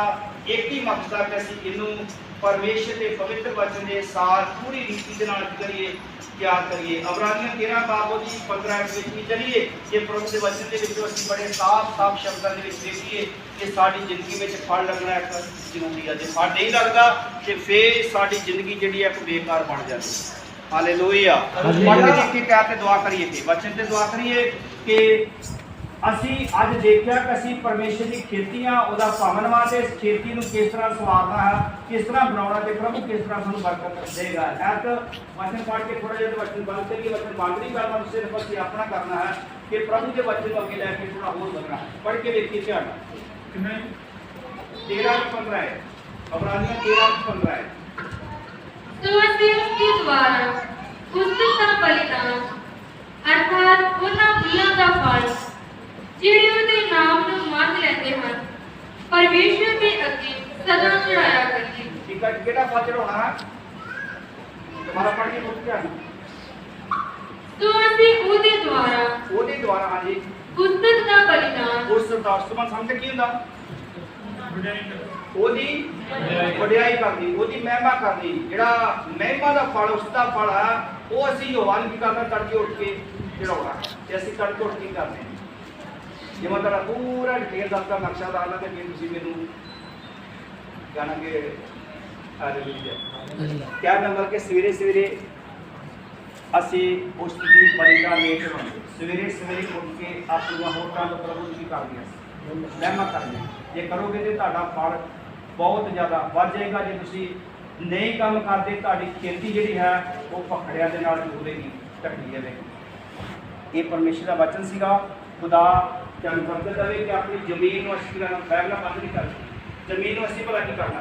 एक ही मकसद है कि असीं इनू परमेश्वर के पवित्र वचन के सार पूरी रीति के नाल करिए तैयार करिए। अबरानियां 13:15 में चलिए कि प्रभु के वचन के विचों असीं बड़े साफ साफ शब्दों के विच देखिए कि साडी जिंदगी में फल लगना एक जरूरी है। जे फल नहीं लगता तो फिर साडी जिंदगी जिहड़ी एक बेकार बन जाती। हालेलुया। पढ़ के देखिए क्या ते दुआ करिए थे वचन ते दुआ करिए कि ਅਸੀਂ ਅੱਜ ਦੇਖਿਆ ਕਿ ਅਸੀਂ ਪਰਮੇਸ਼ਰ ਦੀ ਖੇਤੀ ਆ। ਉਹਦਾ ਪਾਵਨ ਵਾਸਤੇ ਇਸ ਖੇਤੀ ਨੂੰ ਕਿਸ ਤਰ੍ਹਾਂ ਸਵਾਰਨਾ ਹੈ ਕਿਸ ਤਰ੍ਹਾਂ ਬਣਾਉਣਾ ਤੇ ਪ੍ਰਭੂ ਕਿਸ ਤਰ੍ਹਾਂ ਸਾਨੂੰ ਬਰਕਤ ਦੇਗਾ। ਐਤ ਵਚਨ ਪੜ੍ਹ ਕੇ ਥੋੜਾ ਜਿਹਾ ਵਚਨ ਬੰਦ ਕਰੀਏ। ਵਚਨ ਬੰਦ ਨਹੀਂ ਕਰਨਾ ਸਿਰਫ ਅਸੀਂ ਆਪਣਾ ਕਰਨਾ ਹੈ ਕਿ ਪ੍ਰਭੂ ਦੇ ਵਚਨ ਨੂੰ ਅੱਗੇ ਲੈ ਕੇ ਥੋੜਾ ਹੋਰ ਵਧਣਾ ਹੈ। ਪੜ੍ਹ ਕੇ ਦੇਖੀਏ ਧਿਆਨ ਕਿੰਨਾ 13:15 है। अबरानियां 13:15 है। तो ਅਸੀਂ उसके द्वारा उसका बलिदान अर्थात उन्हां फुੱਲਾਂ ਦਾ फल ਜਿਹੜੇ ਉਹਦੇ ਨਾਮ ਨੂੰ ਮੰਨ ਲੈਂਦੇ ਹਨ ਪਰਮੇਸ਼ਰ ਦੇ ਅੱਗੇ ਸਦਾ ਚੜਾਇਆ ਕਰੀਏ। ਠੀਕ ਹੈ ਕਿਹੜਾ ਫਲ ਚੜਾਉਣਾ ਹੈ ਤੁਹਾਡਾ ਪੜ੍ਹ ਕੇ ਪੁੱਛ ਕੇ ਆਣਾ। तो ਅਸੀਂ ਉਹਦੇ ਦੁਆਰਾ ਹਾਂਜੀ ਉਸਤਤ ਦਾ ਬਲਿਦਾਨ ਉਸ ਦਾ ਸਮਾਂ ਸਮਝ ਕੀ ਹੁੰਦਾ ਵਡਿਆਈ ਕਰਦੇ। ਉਹਦੀ ਵਡਿਆਈ ਕਰਨੀ ਉਹਦੀ ਮਹਿਮਾ ਕਰਨੀ। ਜਿਹੜਾ ਮਹਿਮਾ ਦਾ ਫਲ ਉਸ ਦਾ ਫਲ ਆ ਉਹ ਅਸੀਂ ਯੋਹਾਨ ਕੀ ਕਰਨਾ ਤੜਕੇ ਉੱਠ ਕੇ ਚੜਾਉਣਾ ਤੇ ਅਸੀਂ ਤੜਕੇ ਉੱਠ ਕੇ ਕਰਦੇ ਜਿਵੇਂ ਤੁਹਾਡਾ ਪੂਰਾ ਡਿਟੇਲ ਦੱਸਦਾ ਨਕਸ਼ਾ ਦੱਸਦਾ ਤੇ ਫਿਰ ਤੁਸੀਂ ਮੈਨੂੰ ਜਾਣਾਂਗੇ। ਹਾਲੇਲੂਇਆ। ਕਿਆ ਨੰਬਰ ਕੇ ਸਵੇਰੇ ਸਵੇਰੇ ਅਸੀਂ ਉਸ ਦੀ ਬਲੀ ਦਾ ਲੇਟ ਹੋਣਾ। ਸਵੇਰੇ ਸਵੇਰੇ ਉੱਠ ਕੇ ਆਪਣੀਆਂ ਹੋਟਾਂ ਤੋਂ ਪ੍ਰਭੂ ਦੀ ਕਰਦੀਆਂ ਮਹਿਮਾ ਕਰਨੀ। ਜੇ ਕਰੋਗੇ ਤੇ ਤੁਹਾਡਾ ਫਲ ਬਹੁਤ ਜ਼ਿਆਦਾ ਵੱਧ ਜਾਏਗਾ। ਜੇ ਤੁਸੀਂ ਨਹੀਂ ਕੰਮ ਕਰਦੇ ਤੁਹਾਡੀ ਖੇਤੀ ਜਿਹੜੀ ਹੈ ਉਹ ਪਖੜਿਆਂ ਦੇ ਨਾਲ ਜੁੜੇਗੀ ਢੱਕੀ ਜਾਵੇਗੀ। ਇਹ ਪਰਮੇਸ਼ਰ ਦਾ ਵਚਨ ਸੀਗਾ। खुदा क्या बरकत देवे कि अपनी जमीन को अच्छी तरह फैलना बंद नहीं करना। जमीन को असीं भला की करना